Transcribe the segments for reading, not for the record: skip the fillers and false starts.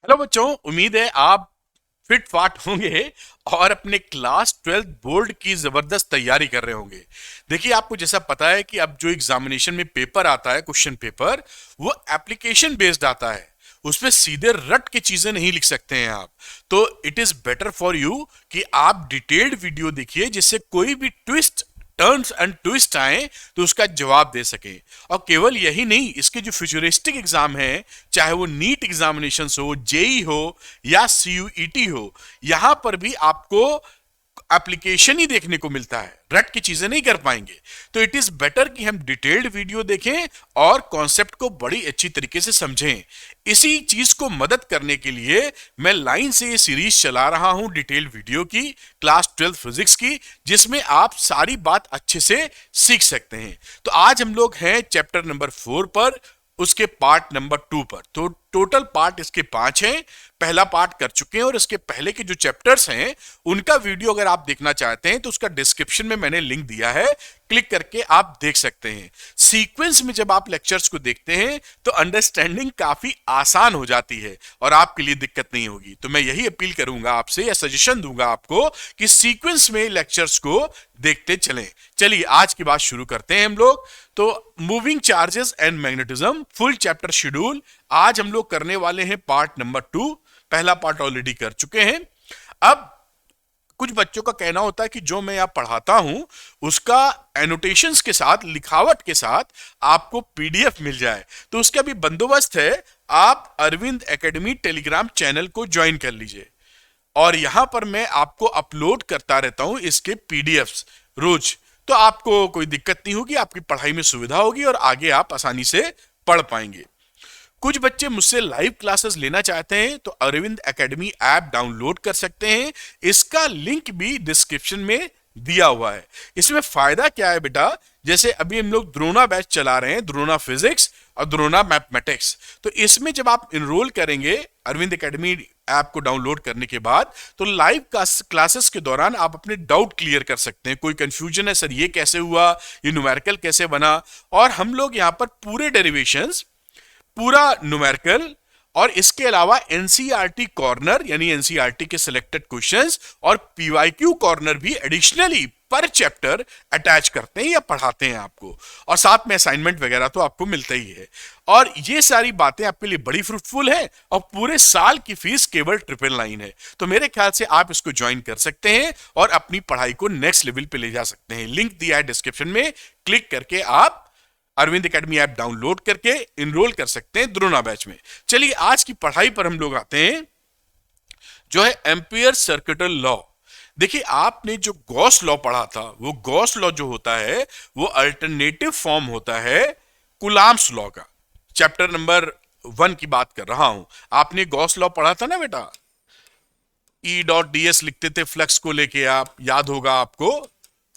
Hello बच्चों, उम्मीद है आप फिट फाट होंगे और अपने क्लास 12th बोर्ड की जबरदस्त तैयारी कर रहे होंगे। देखिए, आपको जैसा पता है कि अब जो एग्जामिनेशन में पेपर आता है, क्वेश्चन पेपर, वो एप्लीकेशन बेस्ड आता है। उसमें सीधे रट के चीजें नहीं लिख सकते हैं आप। तो it is better for you कि आप डिटेल्ड वीडियो देखिए, जिससे कोई भी ट्विस्ट टर्न्स एंड ट्विस्ट आए तो उसका जवाब दे सके। और केवल यही नहीं, इसके जो फ्यूचरिस्टिक एग्जाम है, चाहे वो नीट एग्जामिनेशन हो, जेई हो या सीयूईटी हो, यहां पर भी आपको एप्लीकेशन ही देखने को मिलता है, रट की चीजें नहीं कर पाएंगे। तो इट इज बेटर कि हम डिटेल्ड वीडियो देखें और कॉन्सेप्ट को बड़ी अच्छी तरीके से समझें। इसी चीज को मदद करने के लिए मैं लाइन से ये सीरीज चला रहा हूं, डिटेल्ड वीडियो की, क्लास 12 फिजिक्स की, जिसमें आप सारी बात अच्छे से सीख सकते हैं। तो आज हम लोग हैं चैप्टर नंबर 4 पर, उसके पार्ट नंबर 2 पर। तो टोटल पार्ट इसके 5 हैं। पहला पार्ट कर चुके हैं और इसके पहले के जो चैप्टर्स हैं उनका वीडियो अगर आप देखना चाहते हैं तो उसका डिस्क्रिप्शन में मैंने लिंक दिया है, क्लिक करके आप देख सकते हैं। सीक्वेंस में जब आप लेक्चर्स को देखते हैं तो अंडरस्टैंडिंग काफी आसान हो जाती है और आपके लिए दिक्कत नहीं होगी। तो मैं यही अपील करूंगा आपसे, या सजेशन दूंगा आपको, कि सीक्वेंस में लेक्चर्स को देखते चलें। चलिए आज की बात शुरू करते हैं हम लोग। तो moving charges and magnetism, full chapter schedule. आज हम लोग करने वाले हैं पार्ट नंबर 2। पहला पार्ट ऑलरेडी कर चुके हैं। अब कुछ बच्चों का कहना होता है कि जो मैं यहां पढ़ाता हूं उसका एनोटेशंस के साथ, लिखावट के साथ आपको पीडीएफ मिल जाए। तो उसका भी बंदोबस्त है, आप अरविंद एकेडमी टेलीग्राम चैनल को ज्वाइन कर लीजिए और यहां पर मैं आपको अपलोड करता रहता हूं इसके पीडीएफ्स रोज। तो आपको कोई दिक्कत नहीं होगी, आपकी पढ़ाई में सुविधा होगी और आगे आप आसानी से पढ़ पाएंगे। कुछ बच्चे मुझसे लाइव क्लासेस लेना चाहते हैं तो अरविंद एकेडमी ऐप डाउनलोड कर सकते हैं। इसका लिंक भी डिस्क्रिप्शन में दिया हुआ है। इसमें फायदा क्या है बेटा, जैसे अभी हम लोग द्रोणा बैच चला रहे हैं, द्रोणा फिजिक्स और द्रोणा मैथमेटिक्स। तो इसमें जब आप इनरोल करेंगे अरविंद एकेडमी ऐप को डाउनलोड करने के बाद, तो लाइव क्लासेस के दौरान आप अपने डाउट क्लियर कर सकते हैं। कोई कंफ्यूजन है, सर ये कैसे हुआ, ये न्यूमेरिकल कैसे बना, और हम लोग यहाँ पर पूरे डेरिवेशंस, पूरा न्यूमेरिकल और इसके अलावा एनसीईआरटी कॉर्नर यानी एनसीईआरटी के सिलेक्टेड क्वेश्चंस और पीवाईक्यू कॉर्नर भी एडिशनली पर चैप्टर अटैच करते हैं या पढ़ाते हैं आपको, और साथ में असाइनमेंट वगैरह तो आपको मिलता ही है। और ये सारी बातें आपके लिए बड़ी फ्रूटफुल है और पूरे साल की फीस केवल 999 है। तो मेरे ख्याल से आप इसको ज्वाइन कर सकते हैं और अपनी पढ़ाई को नेक्स्ट लेवल पे ले जा सकते हैं। लिंक दिया है डिस्क्रिप्शन में, क्लिक करके आप अरविंद एकेडमी ऐप डाउनलोड करके इनरोल कर सकते हैं द्रोणा बैच में। चलिए आज की पढ़ाई पर हम लोग आते हैं, जो है एम्पियर सर्किटल लॉ। देखिए, आपने जो गॉस लॉ पढ़ा था, वो गॉस लॉ जो होता है वो अल्टरनेटिव फॉर्म होता है कुलाम्स लॉ का। चैप्टर नंबर 1 की बात कर रहा हूं। आपने गॉस लॉ पढ़ा था ना बेटा, E.ds लिखते थे फ्लक्स को लेके, आप याद होगा आपको,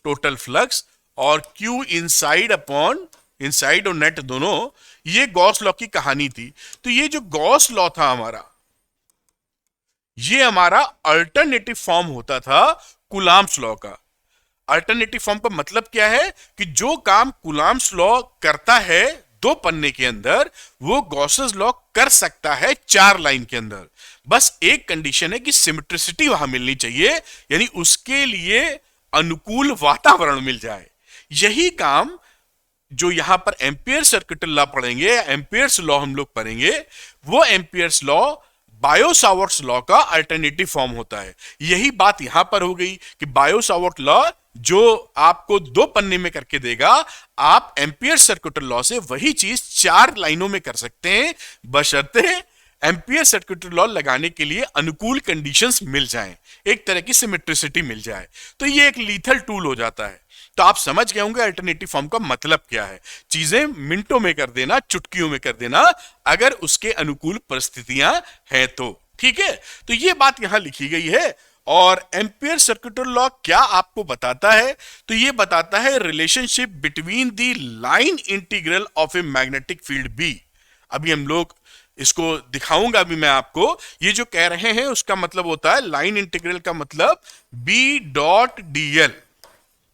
टोटल फ्लक्स, और Q इनसाइड अपॉन इनसाइड और नेट दोनों, ये गॉस लॉ की कहानी थी। तो ये जो गॉस लॉ था हमारा, ये हमारा अल्टरनेटिव फॉर्म होता था कुलाम्स लॉ का। अल्टरनेटिव फॉर्म का मतलब क्या है कि जो काम कुलाम्स लॉ करता है 2 पन्ने के अंदर, वो गॉसेस लॉ कर सकता है 4 लाइन के अंदर। बस एक कंडीशन है कि सिमेट्रिसिटी वहां मिलनी चाहिए, यानी उसके लिए अनुकूल वातावरण मिल जाए। यही काम जो यहां पर एम्पियर सर्किटल लॉ पढ़ेंगे, एम्पियर्स लॉ हम लोग पढ़ेंगे, वो एम्पियर्स लॉ बायो-सावर्ट्स लॉ का अल्टरनेटिव फॉर्म होता है। यही बात यहां पर हो गई कि बायो-सावर्ट लॉ जो आपको 2 पन्ने में करके देगा, आप एम्पियर सर्किटल लॉ से वही चीज 4 लाइनों में कर सकते हैं, बशर्ते एम्पियर सर्किटल लॉ लगाने के लिए अनुकूल कंडीशंस मिल जाएं, एक तरह की सिमेट्रिसिटी मिल जाए। तो ये एक लीथल टूल हो जाता है। तो आप समझ गए होंगे अल्टरनेटिव फॉर्म का मतलब क्या है। चीजें मिनटों में कर देना, चुटकियों में कर देना, अगर उसके अनुकूल परिस्थितियां हैं तो। ठीक है, तो ये बात यहां लिखी गई है। और एम्पियर सर्किटल लॉ क्या आपको बताता है, तो ये बताता है relationship between the line integral of a magnetic field B. अभी हम लोग इसको दिखाऊंगा, अभी मैं आपको ये जो कह रहे हैं उसका मतलब होता है, लाइन इंटीग्रल का मतलब B.dl,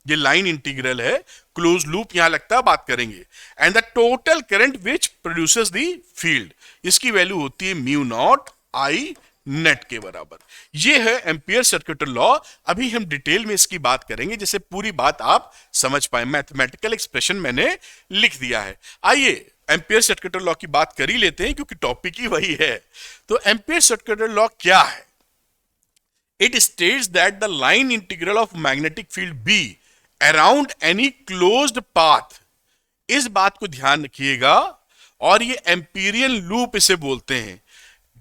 ये लाइन इंटीग्रल है, क्लोज लूप यहां लगता है, बात करेंगे। And the total current which produces the field, इसकी वैल्यू होती है म्यू नॉट आई नेट के बराबर। ये है एम्पियर सर्किट लॉ। अभी हम डिटेल में इसकी बात करेंगे, जैसे पूरी बात आप समझ पाए। मैथमेटिकल एक्सप्रेशन मैंने लिख दिया है। आइए एम्पियर सर्किट लॉ की बात कर ही लेते हैं, क्योंकि टॉपिक ही वही है। तो एम्पियर सर्किट लॉ क्या है? It states that the line integral of magnetic field be around any closed path, इस बात को ध्यान रखिएगा, और ये एम्पीरियन लूप इसे बोलते हैं।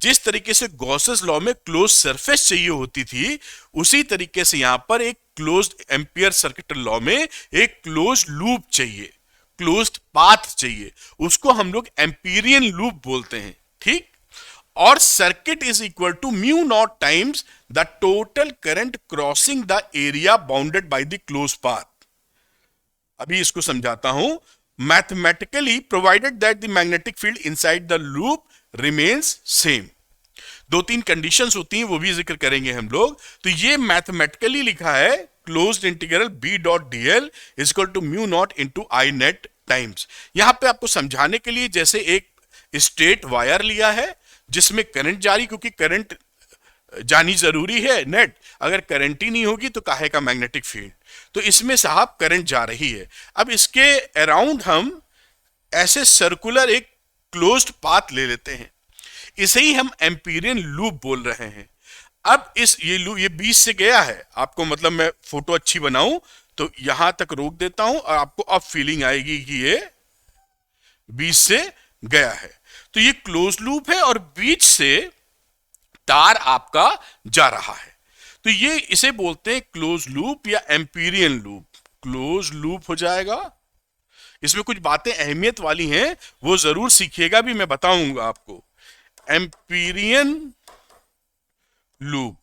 जिस तरीके से गॉसेस लॉ में क्लोज सरफेस चाहिए होती थी, उसी तरीके से यहां पर एक क्लोज्ड एम्पियर सर्किट लॉ में एक क्लोज लूप चाहिए, क्लोज्ड पाथ चाहिए। उसको हम लोग एम्पीरियन लूप बोलते हैं, ठीक। और circuit is equal to mu naught times the total current crossing the area bounded by the close path. अभी इसको समझाता हूं। Mathematically provided that the magnetic field inside the loop remains same. दो तीन कंडीशंस होती हैं, वो भी जिक्र करेंगे हम लोग। तो ये मैथमेटिकली लिखा है, closed integral B dot D L is equal to mu naught into I net times. यहां पे आपको समझाने के लिए जैसे एक स्ट्रेट वायर लिया है जिसमें करंट जारी, क्योंकि करंट जानी जरूरी है नेट, अगर करंट ही नहीं होगी तो काहे का मैग्नेटिक फील्ड। तो इसमें साहब करंट जा रही है। अब इसके अराउंड हम ऐसे सर्कुलर एक क्लोज्ड पाथ ले लेते हैं, इसे ही हम एम्पीरियन लूप बोल रहे हैं। अब ये 20 से गया है, आपको मतलब मैं फोटो अच्छी बनाऊं तो यहां तक रोक देता हूं, और आपको अब फीलिंग आएगी कि ये 20 से गया है। तो ये क्लोज लूप है और बीच से तार आपका जा रहा है, तो ये इसे बोलते हैं क्लोज लूप या एम्पीरियन लूप। क्लोज लूप हो जाएगा। इसमें कुछ बातें अहमियत वाली हैं, वो जरूर सीखिएगा, भी मैं बताऊंगा आपको। एम्पीरियन लूप,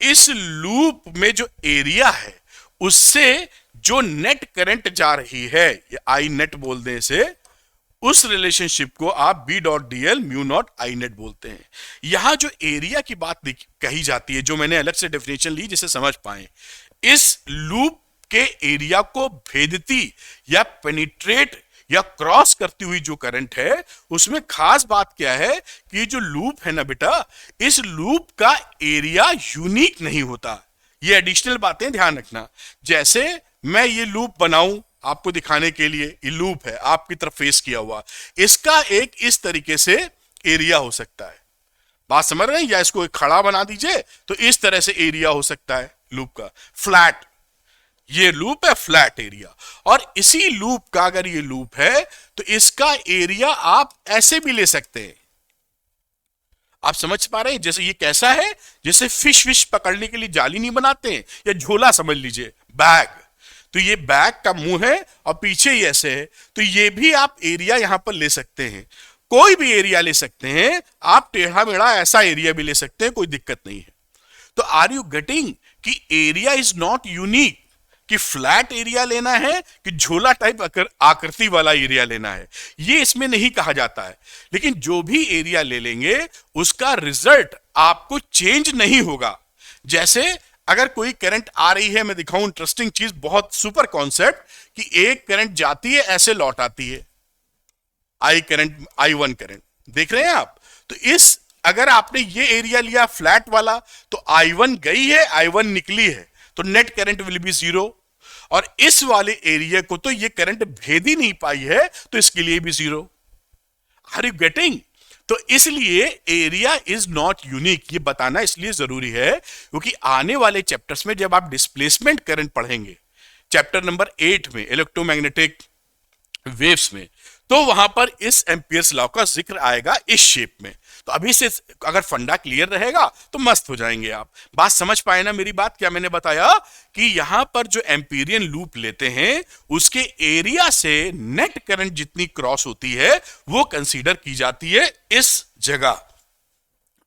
इस लूप में जो एरिया है उससे जो नेट करंट जा रही है, आई नेट बोल दें इसे, उस रिलेशनशिप को आप B dot D L mu naught I net बोलते हैं। यहां जो एरिया की बात कही जाती है, जो मैंने अलग से डेफिनेशन ली जिसे समझ पाए, इस लूप के एरिया को भेदती या पेनिट्रेट या क्रॉस करती हुई जो करंट है, उसमें खास बात क्या है कि जो लूप है ना बेटा, इस लूप का एरिया यूनिक नहीं होता। ये एडिशनल बातें ध्यान रखना। जैसे मैं ये लूप बनाऊं आपको दिखाने के लिए, ये लूप है आपकी तरफ फेस किया हुआ, इसका एक इस तरीके से एरिया हो सकता है, बात समझ रहे हैं? या इसको एक खड़ा बना दीजिए तो इस तरह से एरिया हो सकता है लूप का, फ्लैट। ये लूप है, फ्लैट एरिया। और इसी लूप का अगर ये लूप है तो इसका एरिया आप ऐसे भी ले सकते हैं। आप समझ पा रहे हैं? जैसे ये कैसा है, जैसे फिश पकड़ने के लिए जाली नहीं बनाते हैं, या झोला समझ लीजिए, बैग। तो ये बैग का मुंह है और पीछे ही ऐसे है, तो ये भी आप एरिया यहां पर ले सकते हैं। कोई भी एरिया ले सकते हैं आप, टेढ़ा मेढ़ा ऐसा एरिया भी ले सकते हैं, कोई दिक्कत नहीं है। तो आर यू गेटिंग कि एरिया इज नॉट यूनिक, कि फ्लैट एरिया लेना है कि झोला टाइप आकृति वाला एरिया लेना है, ये इसमें नहीं कहा जाता है। लेकिन जो भी एरिया ले लेंगे उसका रिजल्ट आपको चेंज नहीं होगा। जैसे अगर कोई करंट आ रही है, मैं दिखाऊं इंटरेस्टिंग चीज, बहुत सुपर कॉन्सेप्ट, कि एक करंट जाती है ऐसे लौट आती है, आई करंट, I1 करंट, देख रहे हैं आप? तो इस अगर आपने ये एरिया लिया फ्लैट वाला, तो I1 गई है, I1 निकली है, तो नेट करंट विल बी 0। और इस वाले एरिया को तो ये करंट भेद ही नहीं पाई है, तो इसके लिए भी 0। Are you getting? तो इसलिए एरिया इज नॉट यूनिक, ये बताना इसलिए जरूरी है क्योंकि आने वाले चैप्टर्स में जब आप डिस्प्लेसमेंट करंट पढ़ेंगे, चैप्टर नंबर 8 में इलेक्ट्रोमैग्नेटिक वेव्स में, तो वहां पर इस एम्पियर्स लॉ का जिक्र आएगा इस शेप में। तो अभी से अगर फंडा क्लियर रहेगा तो मस्त हो जाएंगे आप। बात समझ पाए ना मेरी बात? क्या मैंने बताया कि यहां पर जो एम्पीरियन लूप लेते हैं उसके एरिया से नेट करंट जितनी क्रॉस होती है वो कंसीडर की जाती है इस जगह,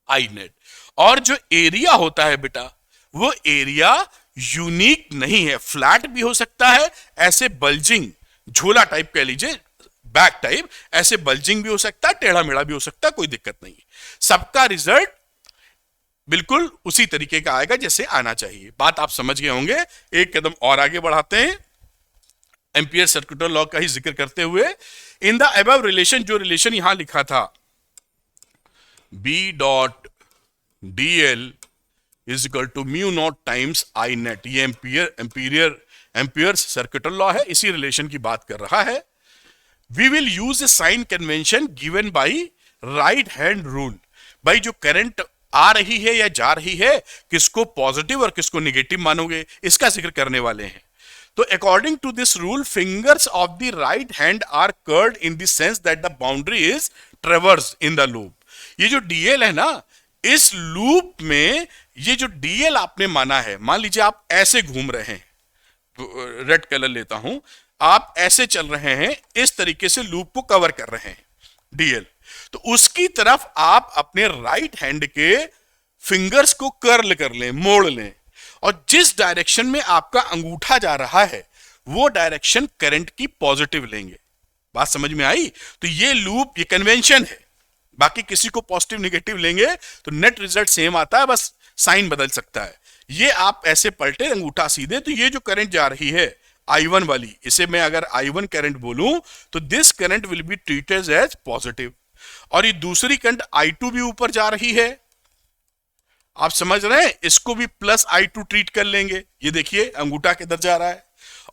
आई नेट। और जो एरिया होता है बेटा, वो एरिया यूनिक नहीं है, फ्लैट भी हो सकता है, ऐसे बल्जिंग झोला टाइप कह लीजिए, बैक टाइप, ऐसे बल्जिंग भी हो सकता है, टेढ़ा मेढ़ा भी हो सकता है, कोई दिक्कत नहीं है। सबका रिजल्ट बिल्कुल उसी तरीके का आएगा जैसे आना चाहिए। बात आप समझ गए होंगे। एक कदम और आगे बढ़ाते हैं, एम्पियर सर्किट लॉ का ही जिक्र करते हुए। इन द अबव रिलेशन, जो रिलेशन यहां लिखा था, B dot DL is equal to mu naught times I net. ये एम्पियर सर्किटल लॉ है, इसी रिलेशन की बात कर रहा है। We will use a sign convention given by right hand rule. भाई जो करंट आ रही है या जा रही है, किसको पॉजिटिव और किसको निगेटिव मानोगे, इसका जिक्र करने वाले हैं। तो according to this rule, fingers of the right hand are curled in the sense that the boundary is traverse in the loop. ये जो डीएल है ना, इस लूप में ये जो डीएल आपने माना है, मान लीजिए आप ऐसे घूम रहे हैं, रेड कलर लेता हूं, आप ऐसे चल रहे हैं, इस तरीके से लूप को कवर कर रहे हैं डीएल, तो उसकी तरफ आप अपने राइट हैंड के फिंगर्स को कर्ल कर लें, मोड़ लें, और जिस डायरेक्शन में आपका अंगूठा जा रहा है वो डायरेक्शन करंट की पॉजिटिव लेंगे। बात समझ में आई? तो ये लूप, ये कन्वेंशन है, बाकी किसी को पॉजिटिव निगेटिव लेंगे तो नेट रिजल्ट सेम आता है, बस साइन बदल सकता है। ये आप ऐसे पलटे अंगूठा सीधे, तो ये जो करंट जा रही है I1 वाली, इसे मैं अगर I1 करंट बोलूं तो this current will be treated as positive, और ये दूसरी करंट I2 भी ऊपर जा रही है, आप समझ रहे हैं, इसको भी प्लस I2 ट्रीट कर लेंगे। ये देखिए अंगूठा किधर जा रहा है,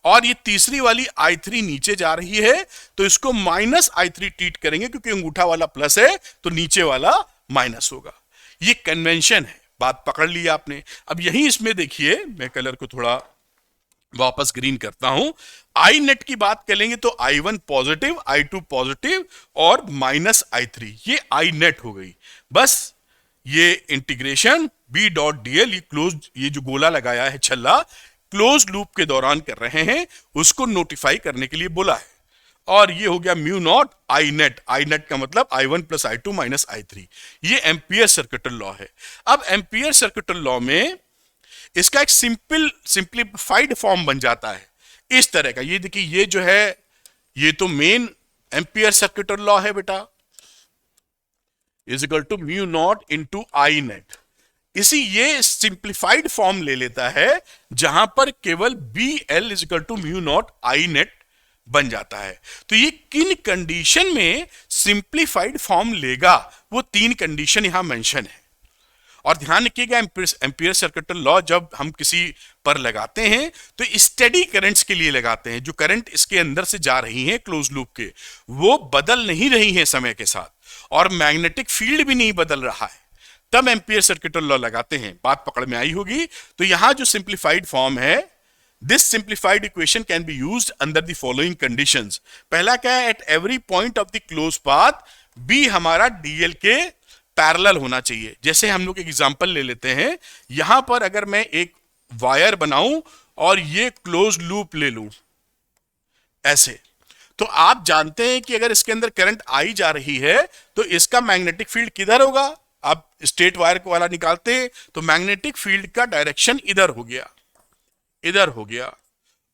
और ये तीसरी वाली I3 नीचे जा रही है, तो इसको माइनस I3 ट्रीट करेंगे, क्योंकि अंगूठा वाला प्लस है तो नीचे वाला माइनस होगा। ये कन्वेंशन है, बात पकड़ ली आपने। अब यही इसमें देखिए, मैं कलर को थोड़ा वापस ग्रीन करता हूं। आई नेट की बात करेंगे तो I1 पॉजिटिव, I2 पॉजिटिव और माइनस I3, ये आई नेट हो गई। बस ये इंटीग्रेशन B डॉट DL, ये क्लोज, ये जो गोला लगाया है छल्ला, क्लोज लूप के दौरान कर रहे हैं, उसको नोटिफाई करने के लिए बोला है। और ये हो गया mu naught I net. I net का मतलब I1 plus I2 minus I3। ये एम्पियर सर्किटल लॉ है। अब एम्पियर सर्किटल लॉ में इसका एक सिंप्लीफाइड फॉर्म बन जाता है इस तरह का। ये देखिए, ये जो है, ये तो मेन एम्पियर सर्किटल लॉ है बेटा, is equal to mu naught into I net. इसी ये सिंप्लीफाइड फॉर्म ले लेता है, जहां पर केवल BL is equal to mu naught I net बन जाता है। तो ये किन कंडीशन में सिंप्लीफाइड फॉर्म लेगा, वो 3 कंडीशन यहां मेंशन है। और ध्यान रखिएगा, एम्पियर सर्किटल लॉ जब हम किसी पर लगाते हैं तो स्टेडी करंट्स के लिए लगाते हैं। जो करंट इसके अंदर से जा रही हैं क्लोज लूप के, वो बदल नहीं रही हैं समय के साथ, और मैग्नेटिक फील्ड भी नहीं बदल रहा है, तब एम्पियर सर्किटल लॉ लगाते हैं। बात पकड़ में आई होगी। तो यहां जो सिंप्लीफाइड फॉर्म है, this simplified equation can be used under the following conditions. पहला क्या है, at every point of the close path B हमारा डीएल के पैरेलल होना चाहिए। जैसे हम लोग एग्जांपल ले लेते हैं, यहां पर अगर मैं एक वायर बनाऊं और ये क्लोज लूप ले लूं ऐसे, तो आप जानते हैं कि अगर इसके अंदर करंट आई जा रही है तो इसका मैग्नेटिक फील्ड किधर होगा। आप स्ट्रेट वायर को वाला निकालते हैं तो मैग्नेटिक फील्ड का डायरेक्शन इधर हो गया, इधर हो गया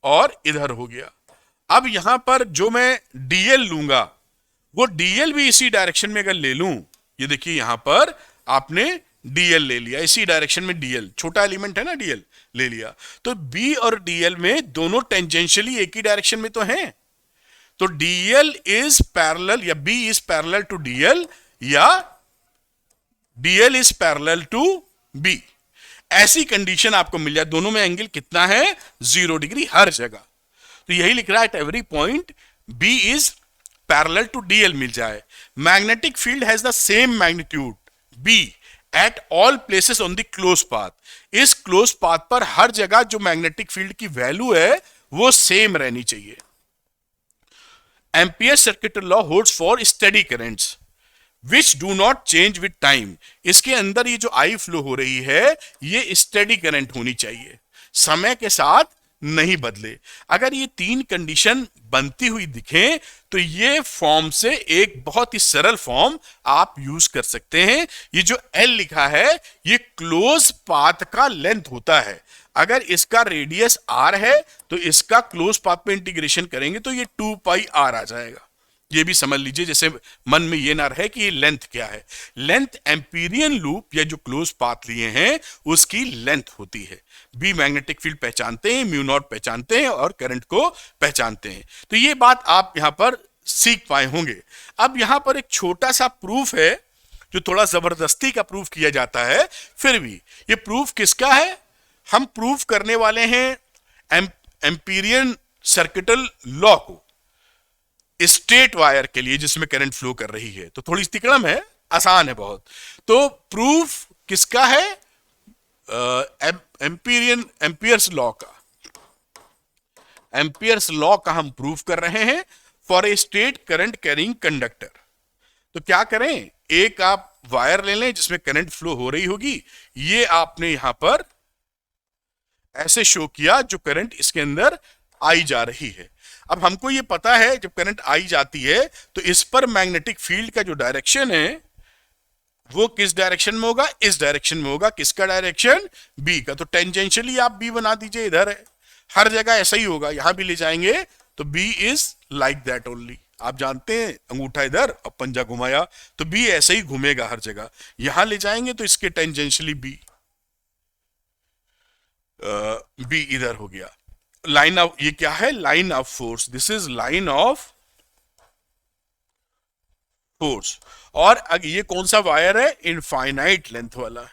और इधर हो गया। अब यहां पर जो मैं डीएल लूंगा, वो डीएल भी इसी डायरेक्शन में अगर ले लूं, ये देखिए यहां पर आपने डीएल ले लिया, इसी डायरेक्शन में डीएल, छोटा एलिमेंट है ना डीएल, ले लिया, तो बी और डीएल में दोनों टेंजेंशियली एक ही डायरेक्शन में तो हैं। तो डीएल इज पैरेलल, या B is parallel to DL, या DL is parallel to B. ऐसी कंडीशन आपको मिल जाए, दोनों में एंगल कितना है, 0 डिग्री हर जगह। तो यही लिख रहा है, at every point B is parallel to DL मिल जाए। Magnetic field has the same magnitude B at all places on the close path. इस क्लोज पाथ पर हर जगह जो मैग्नेटिक फील्ड की वैल्यू है वो सेम रहनी चाहिए। Ampere circuital law holds for steady currents which do not change with time. इसके अंदर ये जो आई फ्लो हो रही है, ये स्टेडी करंट होनी चाहिए, समय के साथ नहीं बदले। अगर ये 3 कंडीशन बनती हुई दिखें तो ये फॉर्म से एक बहुत ही सरल फॉर्म आप यूज कर सकते हैं। ये जो L लिखा है, ये क्लोज पाथ का लेंथ होता है। अगर इसका रेडियस r है तो इसका क्लोज पाथ पे इंटीग्रेशन करेंगे तो ये 2 पाई r आ जाएगा। ये भी समझ लीजिए, जैसे मन में ये ना रहे कि ये लेंथ क्या है। लेंथ एम्पीरियन लूप या जो क्लोज पाथ लिए हैं उसकी लेंथ होती है। बी मैग्नेटिक फील्ड पहचानते हैं, म्यू नॉट पहचानते हैं और करंट को पहचानते हैं। तो ये बात आप यहां पर सीख पाए होंगे। अब यहां पर एक छोटा सा प्रूफ है जो थोड़ा जबरदस्ती का प्रूफ किया जाता है, फिर भी ये प्रूफ किसका है? हम प्रूफ करने वाले हैं एम्पीरियन सर्किटल लॉ को स्ट्रेट वायर के लिए जिसमें करंट फ्लो कर रही है। तो थोड़ी तिकड़म है, आसान है बहुत। तो प्रूफ किसका है? एम्पियर्स लॉ का। एम्पियर्स लॉ का हम प्रूफ कर रहे हैं for a straight current carrying conductor. तो क्या करें, एक आप वायर ले लें जिसमें करंट फ्लो हो रही होगी, ये आपने यहां पर ऐसे शो किया जो करंट इसके अंदर आई जा रही है। अब हमको ये पता है जब करंट आई जाती है तो इस पर मैग्नेटिक फील्ड का जो डायरेक्शन है वो किस डायरेक्शन में होगा? इस डायरेक्शन में होगा। किसका डायरेक्शन? बी का। तो टेंजेंशियली आप बी बना दीजिए, इधर है, हर जगह ऐसा ही होगा। यहां भी ले जाएंगे तो B is like that only. आप जानते हैं अंगूठा इधर और पंजा घुमाया तो बी ऐसे ही घूमेगा हर जगह। यहां ले जाएंगे तो इसके टेंजेंशियली बी बी इधर हो गया। लाइन ऑफ, ये क्या है? Line of force. This is line of force. और ये कौन सा वायर है? इनफाइनाइट लेंथ वाला।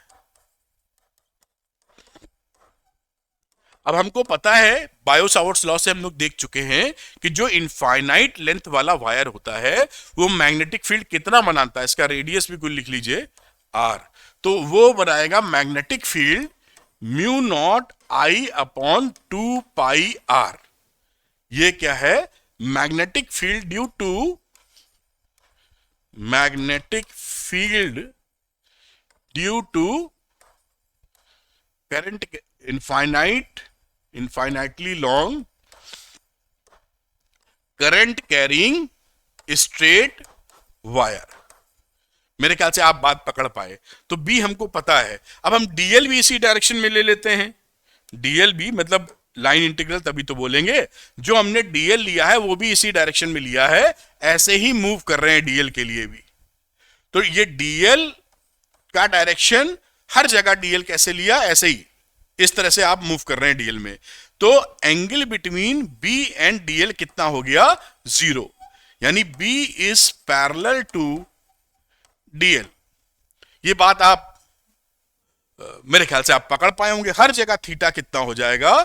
अब हमको पता है, बायो सावर्ट्स लॉ से हम लोग देख चुके हैं कि जो इनफाइनाइट लेंथ वाला वायर होता है वो मैग्नेटिक फील्ड कितना बनाता है? इसका रेडियस भी कुछ लिख लीजिए, आर। तो वो बनाएगा magnetic field mu naught I upon 2 pi R. ये क्या है? Magnetic field due to magnetic field due to current infinitely long current carrying straight wire. मेरे ख्याल से आप बात पकड़ पाए। तो बी हमको पता है। अब हम डीएल भी इसी डायरेक्शन में ले लेते हैं। डीएल भी मतलब लाइन इंटीग्रल तभी तो बोलेंगे। जो हमने डीएल लिया है वो भी इसी डायरेक्शन में लिया है, ऐसे ही मूव कर रहे हैं डीएल के लिए भी। तो ये डीएल का डायरेक्शन हर जगह डीएल कैसे लिया? ऐसे ही, इस तरह से आप मूव कर रहे हैं डीएल में। तो angle between B and DL कितना हो गया? 0। यानी B is parallel to DL. ये बात आप मेरे ख्याल से आप पकड़ पाए होंगे। हर जगह थीटा कितना हो जाएगा?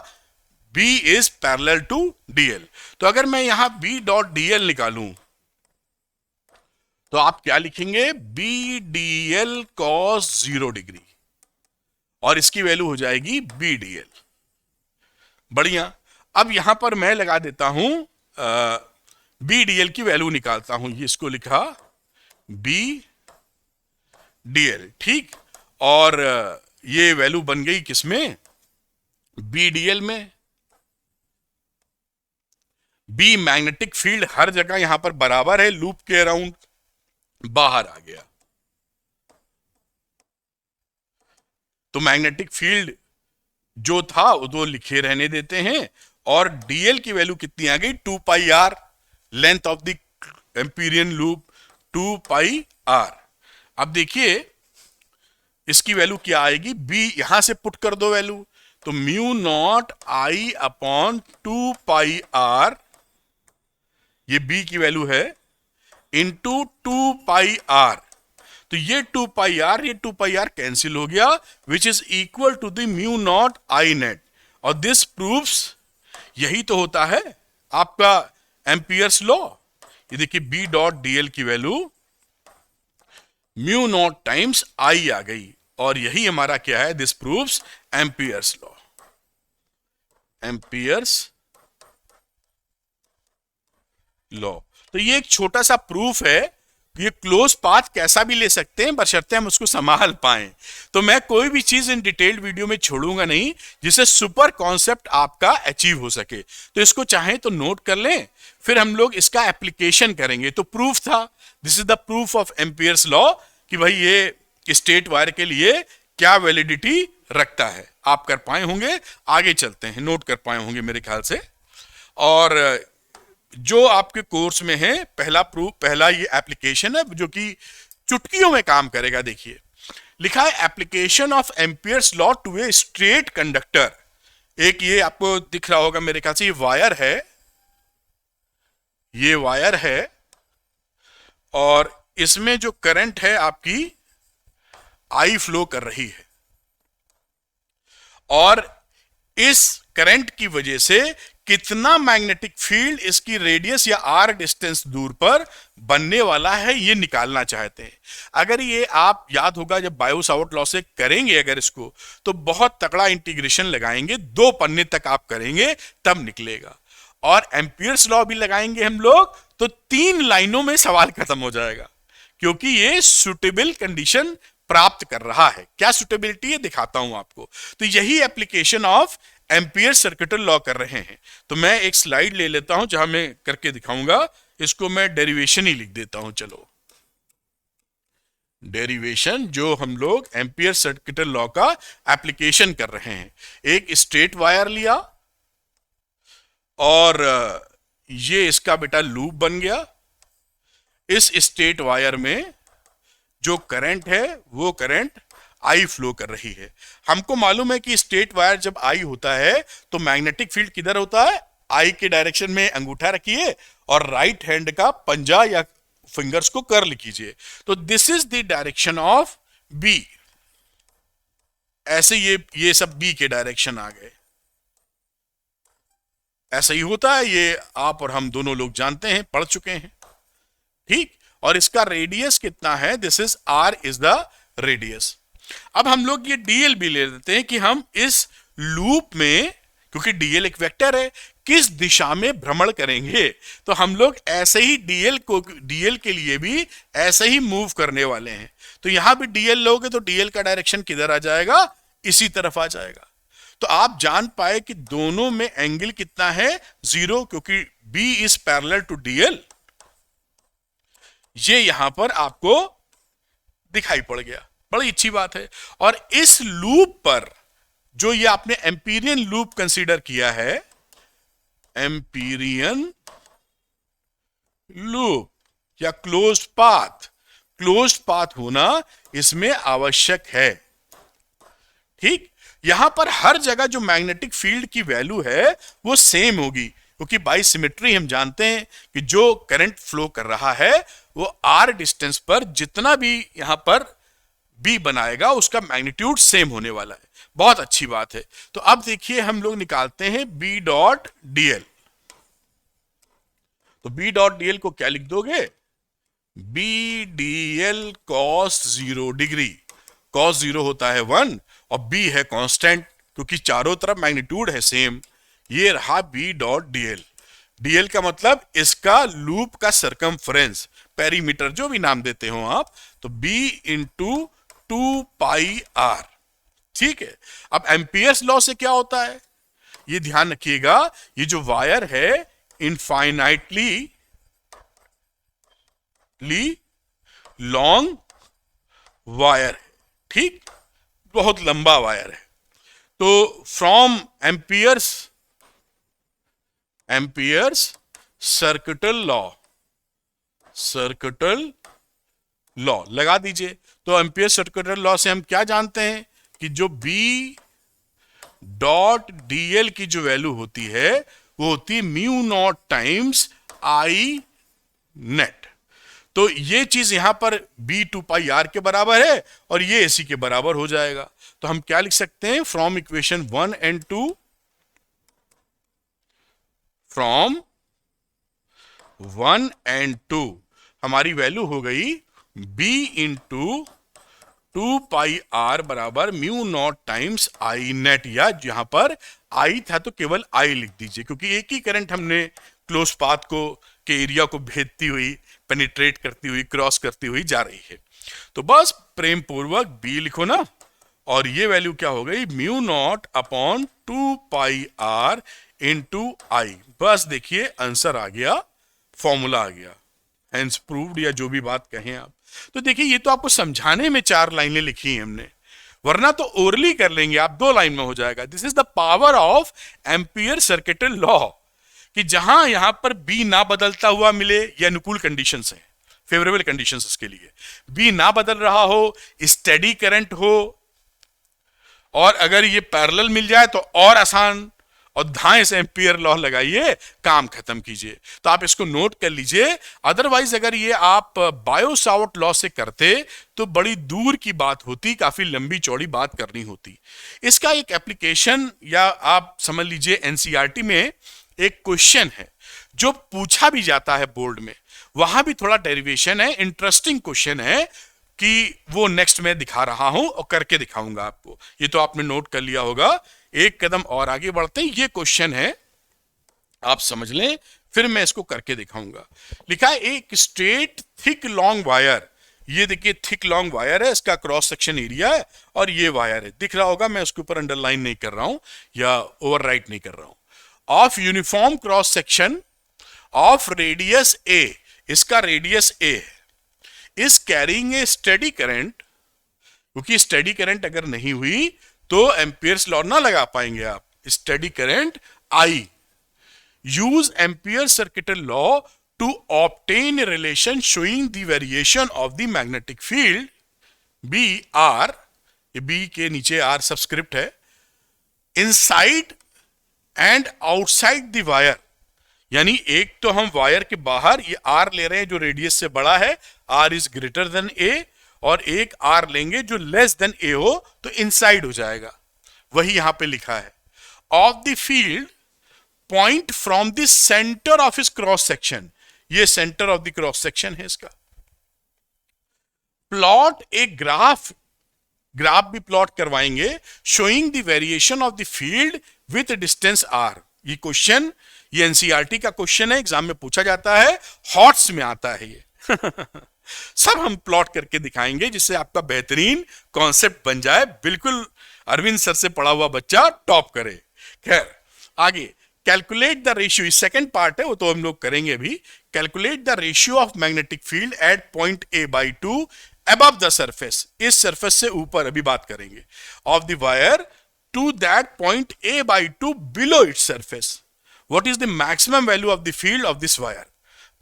B is parallel to DL. तो अगर मैं यहां बी डॉट डीएल निकालूं तो आप क्या लिखेंगे? बी डीएल कॉस 0 डिग्री, और इसकी वैल्यू हो जाएगी बी डीएल। बढ़िया। अब यहां पर मैं लगा देता हूं बी डीएल की वैल्यू निकालता हूं। ये इसको लिखा बी डीएल, ठीक। और ये वैल्यू बन गई किसमें? बी डीएल में। बी मैग्नेटिक फील्ड हर जगह यहां पर बराबर है, लूप के अराउंड बाहर आ गया। तो मैग्नेटिक फील्ड जो था वो तो लिखे रहने देते हैं। और डीएल की वैल्यू कितनी आ गई? 2 pi R, length of the Amperian loop 2 pi R. अब देखिए इसकी वैल्यू क्या आएगी? बी यहां से पुट कर दो वैल्यू, तो mu naught I upon 2 pi R, ये बी की वैल्यू है, इंटू 2 पाई आर। तो ये 2 पाई आर, ये 2 पाई आर कैंसिल हो गया, which is equal to the mu naught I net. और दिस प्रूव्स, यही तो होता है आपका एम्पियर्स लॉ। ये देखिए बी डॉट डीएल की value mu naught times I आ गई, और यही हमारा क्या है? This proves Ampere's law. Ampere's law. तो ये एक छोटा सा प्रूफ है। ये क्लोज पाथ कैसा भी ले सकते हैं बशर्ते हम उसको संभाल पाएं। तो मैं कोई भी चीज इन डिटेल्ड वीडियो में छोड़ूंगा नहीं जिससे सुपर कॉन्सेप्ट आपका अचीव हो सके। तो इसको चाहें तो नोट कर लें, फिर हम लोग इसका एप्लीकेशन करेंगे। तो प्रूफ था, this is the proof of ampere's law, कि भाई ये स्टेट वायर के लिए क्या वैलिडिटी रखता है। आप कर पाए होंगे, आगे चलते हैं, नोट कर पाए होंगे मेरे ख्याल से। और जो आपके कोर्स में है पहला प्रूफ, पहला ये एप्लीकेशन है जो कि चुटकियों में काम करेगा। देखिए लिखा है application of ampere's law to a straight conductor. एक ये आपको दिख रहा होगा मेरे ख्याल से, ये वायर है, ये वायर है, और इसमें जो करंट है आपकी आई फ्लो कर रही है, और इस करंट की वजह से कितना मैग्नेटिक फील्ड इसकी रेडियस या आर डिस्टेंस दूर पर बनने वाला है ये निकालना चाहते हैं। अगर ये आप याद होगा जब बायो-सावर्ट लॉ से करेंगे अगर इसको, तो बहुत तगड़ा इंटीग्रेशन लगाएंगे, 2 पन्ने तक आप करेंगे तब निकलेगा। और एम्पियर्स लॉ भी लगाएंगे हम लोग तो 3 लाइनों में सवाल खत्म हो जाएगा, क्योंकि ये सुटेबल कंडीशन प्राप्त कर रहा है। क्या सुटेबिलिटी है दिखाता हूं आपको। तो यही application of ampere circuital law कर रहे हैं। तो मैं एक स्लाइड ले लेता हूं जहां मैं करके दिखाऊंगा, इसको मैं डेरिवेशन ही लिख देता हूं। चलो, डेरिवेशन जो हम लोग एम्पियर सर्किटल लॉ का एप्लीकेशन कर रहे हैं। एक स्ट्रेट वायर लिया और ये इसका बेटा लूप बन गया। इस स्ट्रेट वायर में जो करंट है वो करंट आई फ्लो कर रही है। हमको मालूम है कि स्ट्रेट वायर जब आई होता है तो मैग्नेटिक फील्ड किधर होता है, आई के डायरेक्शन में अंगूठा रखिए और राइट हैंड का पंजा या फिंगर्स को कर्ल कीजिए। तो this is the direction of B. ऐसे ये सब बी के डायरेक्शन आ गए। ऐसा ही होता है, ये आप और हम दोनों लोग जानते हैं, पढ़ चुके हैं, ठीक। और इसका रेडियस कितना है, this is R is the radius. अब हम लोग ये डीएल भी ले लेते हैं कि हम इस लूप में, क्योंकि डीएल एक वेक्टर है, किस दिशा में भ्रमण करेंगे। तो हम लोग ऐसे ही डीएल के लिए भी ऐसे ही मूव करने वाले हैं। तो यहां भी डीएल लोगे तो डीएल का डायरेक्शन किधर आ जाएगा, इसी तरफ आ जाएगा। तो आप जान पाए कि दोनों में एंगल कितना है, 0, क्योंकि B is parallel to DL. ये यहां पर आपको दिखाई पड़ गया, बड़ी अच्छी बात है। और इस लूप पर जो ये आपने एम्पीरियन लूप कंसीडर किया है, एम्पीरियन लूप या क्लोज्ड पाथ होना इसमें आवश्यक है, ठीक। यहां पर हर जगह जो मैग्नेटिक फील्ड की वैल्यू है वो सेम होगी, क्योंकि बाई सिमेट्री हम जानते हैं कि जो करंट फ्लो कर रहा है वो आर डिस्टेंस पर जितना भी यहां पर बी बनाएगा उसका मैग्नीट्यूड सेम होने वाला है। बहुत अच्छी बात है। तो अब देखिए हम लोग निकालते हैं बी डॉट डीएल। तो बी डॉट डीएल को क्या लिख दोगे, B DL cos 0 degree. Cos 0 होता है 1 और बी है कांस्टेंट, क्योंकि चारों तरफ मैग्नीट्यूड है सेम। ये रहा बी डॉट डीएल। डीएल का मतलब इसका लूप का सरकमफ्रेंस, पेरीमीटर, जो भी नाम देते हो आप। तो बी इंटू 2 पाई आर, ठीक है। अब एम्पियर्स लॉ से क्या होता है ये ध्यान रखिएगा, ये जो वायर है इनफाइनाइटली लॉन्ग वायर है, ठीक, बहुत लंबा वायर है। तो फ्रॉम एम्पियर्स सर्किटल लॉ लगा दीजिए। तो एम्पियर सर्किटल लॉ से हम क्या जानते हैं कि जो बी डॉट डीएल की जो वैल्यू होती है वो होती है mu naught times I net. तो ये चीज यहां पर बी 2 पाई आर के बराबर है और ये इसी के बराबर हो जाएगा। तो हम क्या लिख सकते हैं, from equation 1 and 2, from 1 and 2 हमारी वैल्यू हो गई b इंटू 2 पाई आर बराबर mu naught times I net, या यहां पर आई था तो केवल आई लिख दीजिए, क्योंकि एक ही करंट हमने क्लोज पाथ को के एरिया को भेदती हुई, पेनिट्रेट करती हुई, क्रॉस करती हुई जा रही है। तो बस प्रेम पूर्वक बी लिखो ना, और ये वैल्यू क्या हो गई, mu naught upon 2 pi R into I. बस देखिए आंसर आ गया, फॉर्मूला आ गया, हेंस प्रूव्ड, या जो भी बात कहें आप। तो देखिए ये तो आपको समझाने में 4 लाइनें लिखी हैं हमने, वरना तो ओरली कर लेंगे आप, 2 लाइन में हो जाएगा। This is the power of ampere circuital law, कि जहां यहां पर बी ना बदलता हुआ मिले, ये अनुकूल कंडीशंस हैं, फेवरेबल कंडीशंस इसके लिए, बी ना बदल रहा हो, स्टेडी करंट हो, और अगर ये पैरेलल मिल जाए तो और आसान और धाएं से एम्पियर लॉ लगाइए, काम खत्म कीजिए। तो आप इसको नोट कर लीजिए। अदरवाइज अगर ये आप बायो सावर्ट लॉ से करते तो बड़ी दूर की बात होती, काफी लंबी चौड़ी बात करनी होती। इसका एक एप्लीकेशन या आप समझ लीजिए एनसीईआरटी में एक क्वेश्चन है जो पूछा भी जाता है बोर्ड में, वहां भी थोड़ा डेरिवेशन है, इंटरेस्टिंग क्वेश्चन है कि वो नेक्स्ट मैं दिखा रहा हूं और करके दिखाऊंगा आपको। ये तो आपने नोट कर लिया होगा। एक कदम और आगे बढ़ते हैं, ये क्वेश्चन है, आप समझ लें, फिर मैं इसको करके दिखाऊंगा। लिखा है एक स्ट्रेट थिक लॉन्ग वायर, ये देखिए थिक लॉन्ग वायर है, इसका क्रॉस सेक्शन एरिया है और ये वायर है, दिख रहा होगा, मैं उसके ऊपर अंडरलाइन नहीं कर रहा हूं या ओवरराइट नहीं कर रहा हूं। Of uniform cross section of radius A, इसका रेडियस ए है, is carrying a steady current, क्योंकि स्टेडी करंट अगर नहीं हुई तो एम्पियर्स लॉ ना लगा पाएंगे आप। Steady current I, use ampere circuital law to obtain relation showing the variation of the magnetic field B R, ये बी के नीचे आर सबस्क्रिप्ट है, inside and outside the wire, यानी एक तो हम वायर के बाहर ये आर ले रहे हैं जो रेडियस से बड़ा है, आर इज ग्रेटर देन ए, और एक आर लेंगे जो लेस देन ए हो तो इनसाइड हो जाएगा, वही यहां पे लिखा है। Of the field point from the centre of इस क्रॉस सेक्शन, ये centre of the cross section है इसका। प्लॉट ए ग्राफ, ग्राफ भी प्लॉट करवाएंगे, showing the variation of the field with distance R. ये क्वेश्चन, ये एनसीईआरटी का question है, एग्जाम में पूछा जाता है, हॉट्स में आता है ये सब हम प्लॉट करके दिखाएंगे जिससे आपका बेहतरीन कॉन्सेप्ट बन जाए, बिल्कुल अरविंद सर से पढ़ा हुआ बच्चा टॉप करे। खैर आगे, calculate the ratio, second part है वो तो हम लोग करेंगे अभी। Calculate the ratio of magnetic field at point A by two above the surface, इस सरफेस से ऊपर अभी बात करेंगे, of the wire to that point A by two below its surface, what is the maximum value of the field of this wire.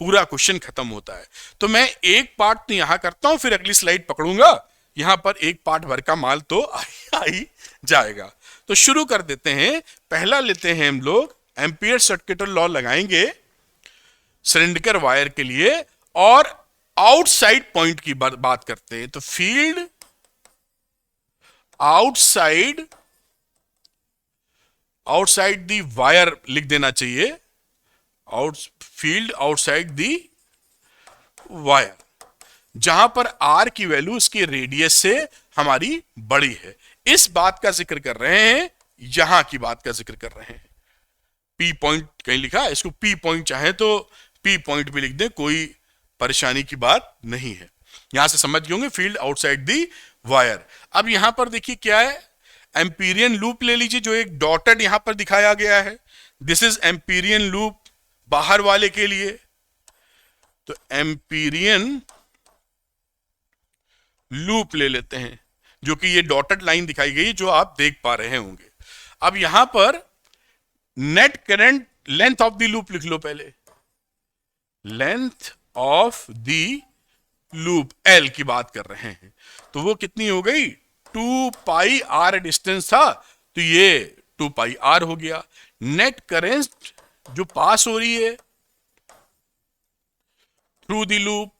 पूरा question खत्म होता है। तो मैं एक पार्ट तो यहां करता हूं, फिर अगली स्लाइड पकड़ूंगा, यहां पर एक पार्ट भर का माल तो आ ही जाएगा। तो शुरू कर देते हैं। पहला लेते हैं हम लोग, एम्पियर सर्किटल लॉ लगाएंगे सिलेंडर वायर के लिए और आउटसाइड पॉइंट की बात करते हैं। तो field outside, outside the wire लिख देना चाहिए, फील्ड आउटसाइड दी वायर, जहां पर आर की वैल्यू इसकी रेडियस से हमारी बड़ी है। इस बात का जिक्र कर रहे हैं, यहां की बात का जिक्र कर रहे हैं। पी पॉइंट कहीं लिखा है, इसको पी पॉइंट चाहे तो पी पॉइंट भी लिख दें, कोई परेशानी की बात नहीं है। यहां से समझ गए होंगे फील्ड आउटसाइड दी वायर। अब यहां पर देखिए क्या है, एम्पीरियन लूप ले लीजिए जो एक डॉटेड यहां पर दिखाया गया है, दिस इज एम्पीरियन लूप बाहर वाले के लिए। तो एम्पीरियन लूप ले लेते हैं जो कि ये डॉटेड लाइन दिखाई गई जो आप देख पा रहे होंगे। अब यहां पर net current, length of the loop लिख लो पहले, length of the loop L की बात कर रहे हैं, तो वो कितनी हो गई, 2 पाई आर डिस्टेंस था तो ये 2 पाई आर हो गया। नेट करंट जो पास हो रही है through the loop,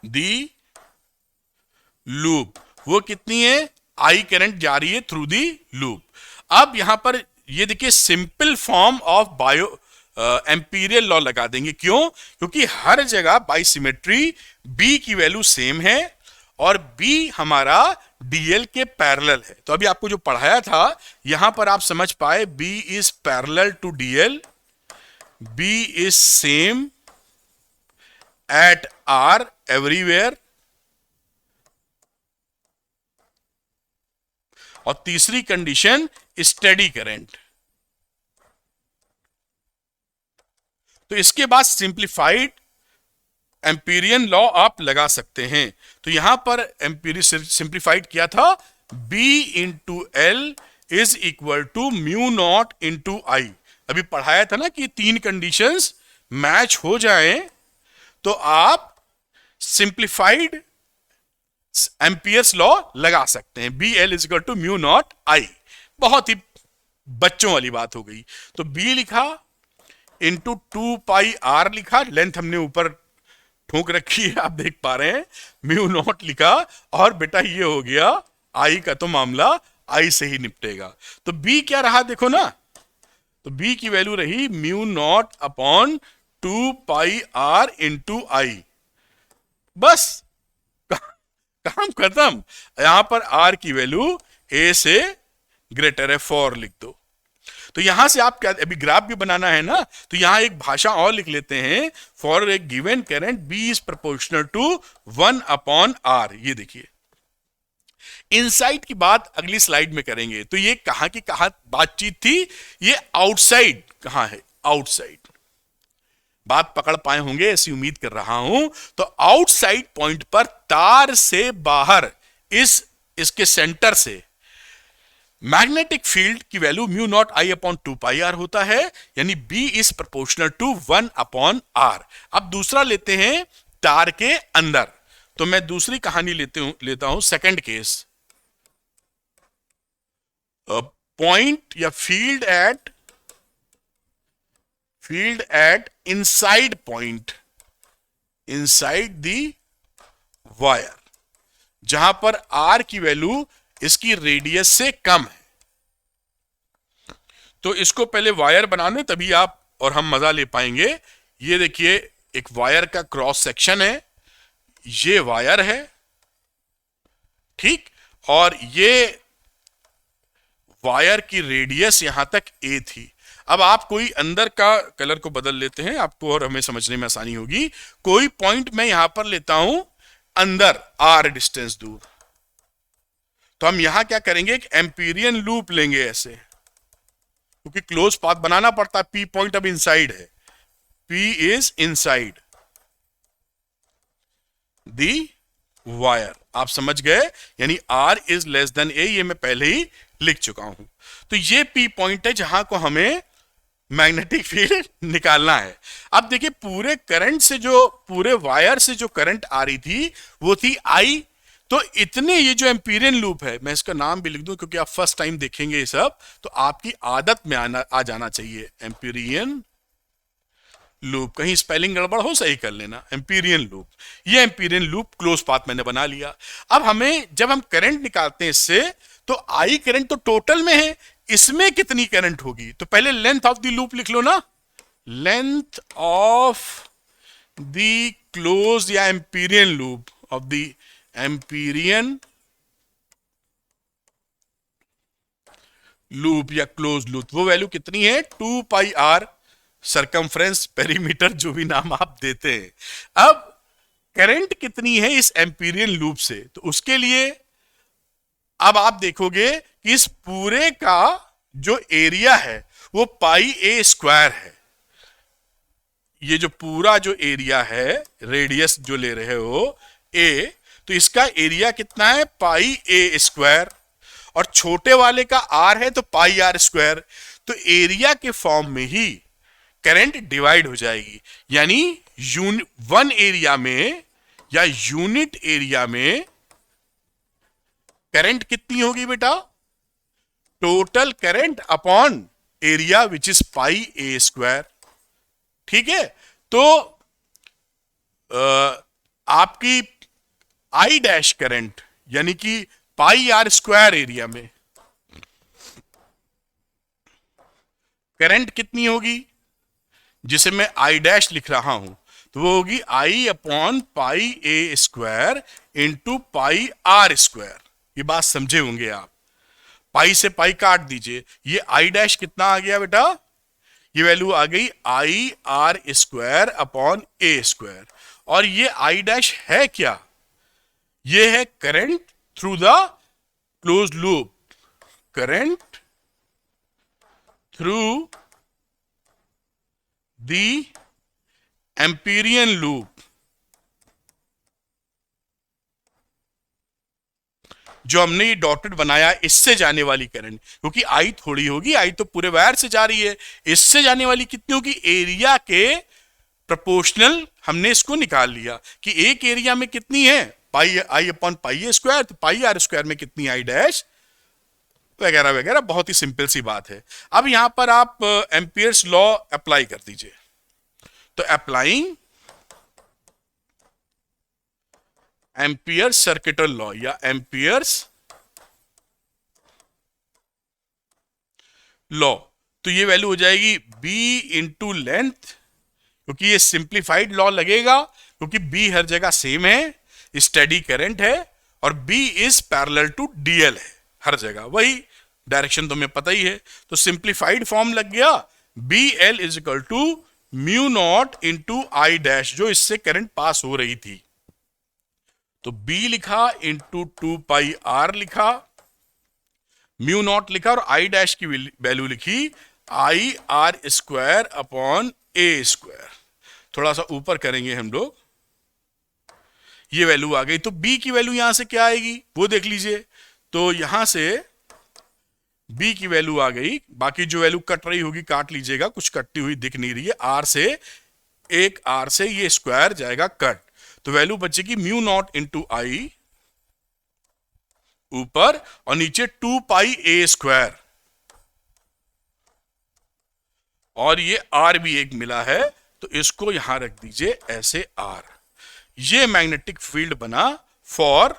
the loop, वो कितनी है, आई करंट जा रही है थ्रू दी लूप। अब यहां पर ये देखिए simple form of bio Amperian law लगा देंगे। क्यों? क्योंकि हर जगह बाई सिमेट्री बी की वैल्यू सेम है और बी हमारा डीएल के पैरेलल है। तो अभी आपको जो पढ़ाया था यहां पर आप समझ पाए, B is parallel to DL, B is same at R everywhere, और तीसरी कंडीशन स्टेडी करंट। तो इसके बाद सिंप्लीफाइड एम्पीरियन लॉ आप लगा सकते हैं। तो यहां पर एम्पीरियन सिंप्लीफाइड किया था, B into L is equal to mu naught into I. अभी पढ़ाया था ना कि तीन कंडीशंस मैच हो जाएं तो आप सिंप्लीफाइड एम्पियर्स लॉ लगा सकते हैं, B L is equal to mu naught I. बहुत ही बच्चों वाली बात हो गई। तो बी लिखा इंटू 2 पाई आर लिखा, लेंथ हमने ऊपर ठोक रखी है आप देख पा रहे हैं, म्यू नॉट लिखा, और बेटा ये हो गया आई का तो मामला आई से ही निपटेगा। तो बी क्या रहा देखो ना, तो बी की वैल्यू रही mu naught upon 2 pi R into I. बस काम खत्म। यहां पर आर की वैल्यू ए से ग्रेटर है, फॉर लिख दो। तो यहां से आप क्या, अभी ग्राफ भी बनाना है ना, तो यहां एक भाषा और लिख लेते हैं, for a given current B is proportional to 1/r। ये देखिए, इनसाइड की बात अगली स्लाइड में करेंगे। तो ये कहां की कहां बातचीत थी, ये आउटसाइड कहां है, आउटसाइड। बात पकड़ पाए होंगे ऐसी उम्मीद कर रहा हूं। तो आउटसाइड पॉइंट पर तार से बाहर इसके सेंटर से मैग्नेटिक फील्ड की value mu naught I upon 2 pi R होता है, यानी B is proportional to 1/r। अब दूसरा लेते हैं तार के अंदर। तो मैं दूसरी कहानी लेता हूं सेकंड केस। पॉइंट या field at inside point, inside the wire, जहां पर आर की वैल्यू इसकी रेडियस से कम है। तो इसको पहले वायर बनाने, तभी आप और हम मजा ले पाएंगे। ये देखिए एक वायर का क्रॉस सेक्शन है, ये वायर है, ठीक, और ये वायर की रेडियस यहां तक ए थी। अब आप कोई अंदर का कलर को बदल लेते हैं, आपको और हमें समझने में आसानी होगी। कोई पॉइंट मैं यहां पर लेता हूं अंदर आर डिस्टेंस दूर, तो हम यहां क्या करेंगे, एक एम्पीरियन लूप लेंगे ऐसे, क्योंकि क्लोज पाथ बनाना पड़ता है। पी पॉइंट अब इनसाइड है, P is inside the wire, आप समझ गए, यानी आर इज लेस देन ए, ये मैं पहले ही लिख चुका हूं। तो ये पी पॉइंट है जहां को हमें मैग्नेटिक फील्ड निकालना है। अब देखिए पूरे करंट से जो, पूरे वायर से जो करंट आ रही थी वो थी आई। तो इतने, ये जो एम्पीरियन लूप है, मैं इसका नाम भी लिख दूं क्योंकि आप फर्स्ट टाइम देखेंगे ये सब, तो आपकी आदत में आ जाना चाहिए एम्पीरियन लूप। कहीं स्पेलिंग गड़बड़ हो सही कर लेना, एम्पीरियन लूप। ये एम्पीरियन लूप क्लोज पाथ मैंने बना लिया। अब हमें जब हम करंट निकालते हैं इससे, तो आई करंट तो टोटल में है, इसमें कितनी करंट होगी, तो पहले लेंथ ऑफ द लूप लिख लो ना, लेंथ ऑफ द क्लोज या Amperian loop, of the Amperian loop या क्लोज लूप, वो वैल्यू कितनी है, 2 पाई आर, सरकमफ्रेंस, पेरीमीटर, जो भी नाम आप देते हैं। अब करंट कितनी है इस एम्पीरियन लूप से, तो उसके लिए अब आप देखोगे कि इस पूरे का जो एरिया है वो पाई ए स्क्वायर है। ये जो पूरा जो एरिया है, रेडियस जो ले रहे हो ए, तो इसका एरिया कितना है, पाई ए स्क्वायर, और छोटे वाले का आर है तो पाई आर स्क्वायर। तो एरिया के फॉर्म में ही करंट डिवाइड हो जाएगी, यानी वन एरिया में या यूनिट एरिया में करंट कितनी होगी बेटा, total current upon area which is pi A square. ठीक है, तो आपकी आई डैश करंट यानी कि पाई आर स्क्वायर एरिया में करंट कितनी होगी, जिसे मैं आई डैश लिख रहा हूं, तो वो होगी I upon pi A square into pi R square. ये बात समझे होंगे आप, पाई से पाई काट दीजिए, ये आई डैश कितना आ गया बेटा, ये वैल्यू आ गई I R square upon A square. और ये आई डैश है क्या, ये है current through the close loop, current through the Amperian loop, जो हमने ये डॉटेड बनाया, इससे जाने वाली करंट, क्योंकि आई थोड़ी होगी, आई तो पूरे वायर से जा रही है, इससे जाने वाली कितनी होगी, एरिया के प्रोपोर्शनल हमने इसको निकाल लिया कि एक एरिया में कितनी है, पाई आई अपॉन पाई ए स्क्वायर, तो पाई आर स्क्वायर में कितनी आई डैश, वगैरह वगैरह, बहुत ही सिंपल सी बात है। अब यहां पर आप एम्पियर्स लॉ अप्लाई कर दीजिए। तो अप्लाइंग एम्पियर्स सर्किटल लॉ या एम्पियर्स लॉ, तो ये वैल्यू हो जाएगी b इंटू लेंथ, क्योंकि ये सिंप्लीफाइड लॉ लगेगा क्योंकि b हर जगह सेम है, स्टेडी करंट है, और b is parallel to dl है हर जगह, वही डायरेक्शन तुम्हें पता ही है। तो सिंप्लीफाइड फॉर्म लग गया bl is equal to mu naught into I dash, जो इससे करंट पास हो रही थी। तो b लिखा इंटू 2πr लिखा, म्यू नॉट लिखा, और आई डैश की वैल्यू लिखी I R square upon A square. थोड़ा सा ऊपर करेंगे हम लोग, ये वैल्यू आ गई। तो b की वैल्यू यहां से क्या आएगी वो देख लीजिए। तो यहां से b की वैल्यू आ गई, बाकी जो वैल्यू कट रही होगी काट लीजिएगा, कुछ कटती हुई दिख नहीं रही है। r से एक r से ये स्क्वायर जाएगा कट, तो वैल्यू बचेगी म्यू नॉट इंटू आई ऊपर, और नीचे 2πa स्क्वायर, और ये r भी एक मिला है, तो इसको यहां रख दीजिए ऐसे r। ये मैग्नेटिक फील्ड बना for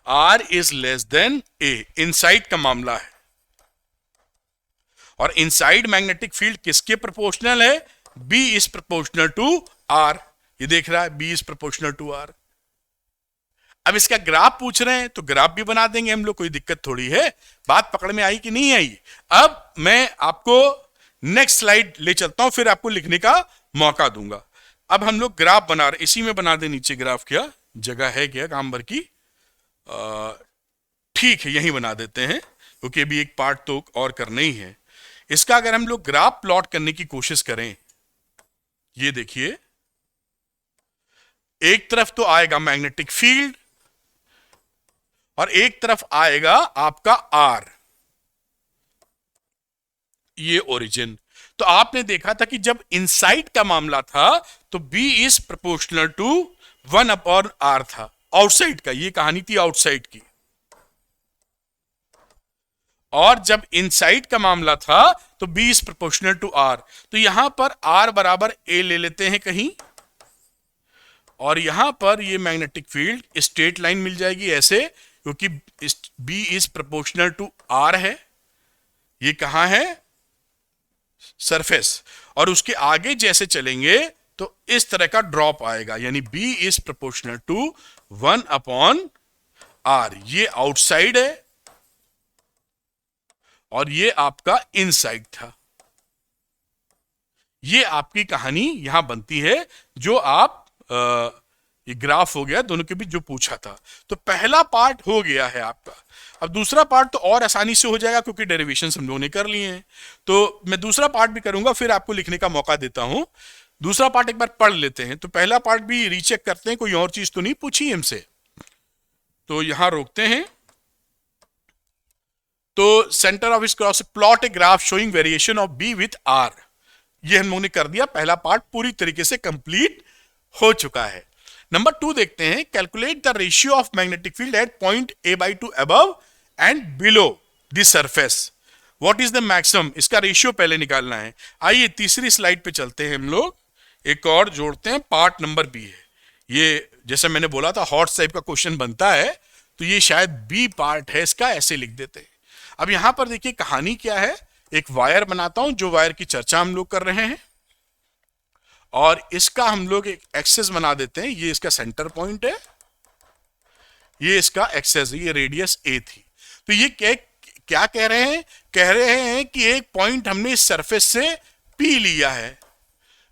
r is less than a, inside का मामला है। और इनसाइड मैग्नेटिक फील्ड किसके प्रोपोर्शनल है? b is proportional to r। ये देख रहा है b is proportional to r। अब इसका ग्राफ पूछ रहे हैं तो ग्राफ भी बना देंगे हम लोग, कोई दिक्कत थोड़ी है। बात पकड़ में आई कि नहीं आई? अब मैं आपको नेक्स्ट स्लाइड ले चलता हूं, फिर आपको लिखने का मौका दूंगा। अब हम लोग ग्राफ बना रहे, इसी में बना दे नीचे ग्राफ, क्या जगह है क्या काम भर की? ठीक है, यहीं बना देते हैं, क्योंकि अभी एक पार्ट तो और करना ही है। इसका अगर हम लोग ग्राफ प्लॉट करने की कोशिश करें, ये देखिए, एक तरफ तो आएगा मैग्नेटिक फील्ड और एक तरफ आएगा आपका आर, ये ओरिजिन। तो आपने देखा था कि जब इनसाइड का मामला था तो B is proportional to 1/r था, आउटसाइड का, ये कहानी थी आउटसाइड की। और जब इनसाइड का मामला था तो B is proportional to R। तो यहां पर R बराबर A ले लेते हैं कहीं, और यहां पर ये मैग्नेटिक फील्ड स्ट्रेट लाइन मिल जाएगी ऐसे, क्योंकि B is proportional to R है। ये कहां है? सरफेस। और उसके आगे जैसे चलेंगे तो इस तरह का ड्रॉप आएगा, यानी B is proportional to 1/r। ये आउटसाइड है और ये आपका इनसाइड था। ये आपकी कहानी यहां बनती है, जो आप ये ग्राफ हो गया दोनों के बीच जो पूछा था। तो पहला पार्ट हो गया है आपका। अब दूसरा पार्ट तो और आसानी से हो जाएगा, क्योंकि डेरिवेशन हम लोगों ने कर लिए हैं। तो मैं दूसरा पार्ट भी करूंगा, फिर आपको लिखने का मौका देता हूं। दूसरा पार्ट एक बार पढ़ लेते हैं। तो पहला पार्ट भी रीचेक करते हैं, कोई और चीज तो नहीं पूछी हमसे। तो यहां रोकते हैं। तो सेंटर ऑफ इस cross plot a graph showing variation of B with R, ये हम लोगों ने कर दिया। पहला पार्ट पूरी तरीके से कंप्लीट हो चुका है। नंबर 2 देखते हैं, calculate the ratio of magnetic field at point a/2 above and below the surface, what is the maximum. इसका रेशियो पहले निकालना है। आइए तीसरी स्लाइड पे चलते हैं हम लोग, एक और जोड़ते हैं, पार्ट नंबर बी है ये। जैसे मैंने बोला था हॉट टाइप का क्वेश्चन बनता है, तो ये शायद बी पार्ट है इसका, ऐसे लिख देते हैं। अब यहां पर देखिए कहानी क्या है। एक वायर बनाता हूं, जो वायर की चर्चा हम लोग कर रहे हैं, और इसका हम लोग एक एक्सेस बना देते हैं। ये इसका सेंटर पॉइंट है, ये इसका एक्सेस, ये रेडियस ए थी। तो ये क्या कह रहे हैं? कह रहे हैं कि एक पॉइंट हमने इस सरफेस से पी लिया है,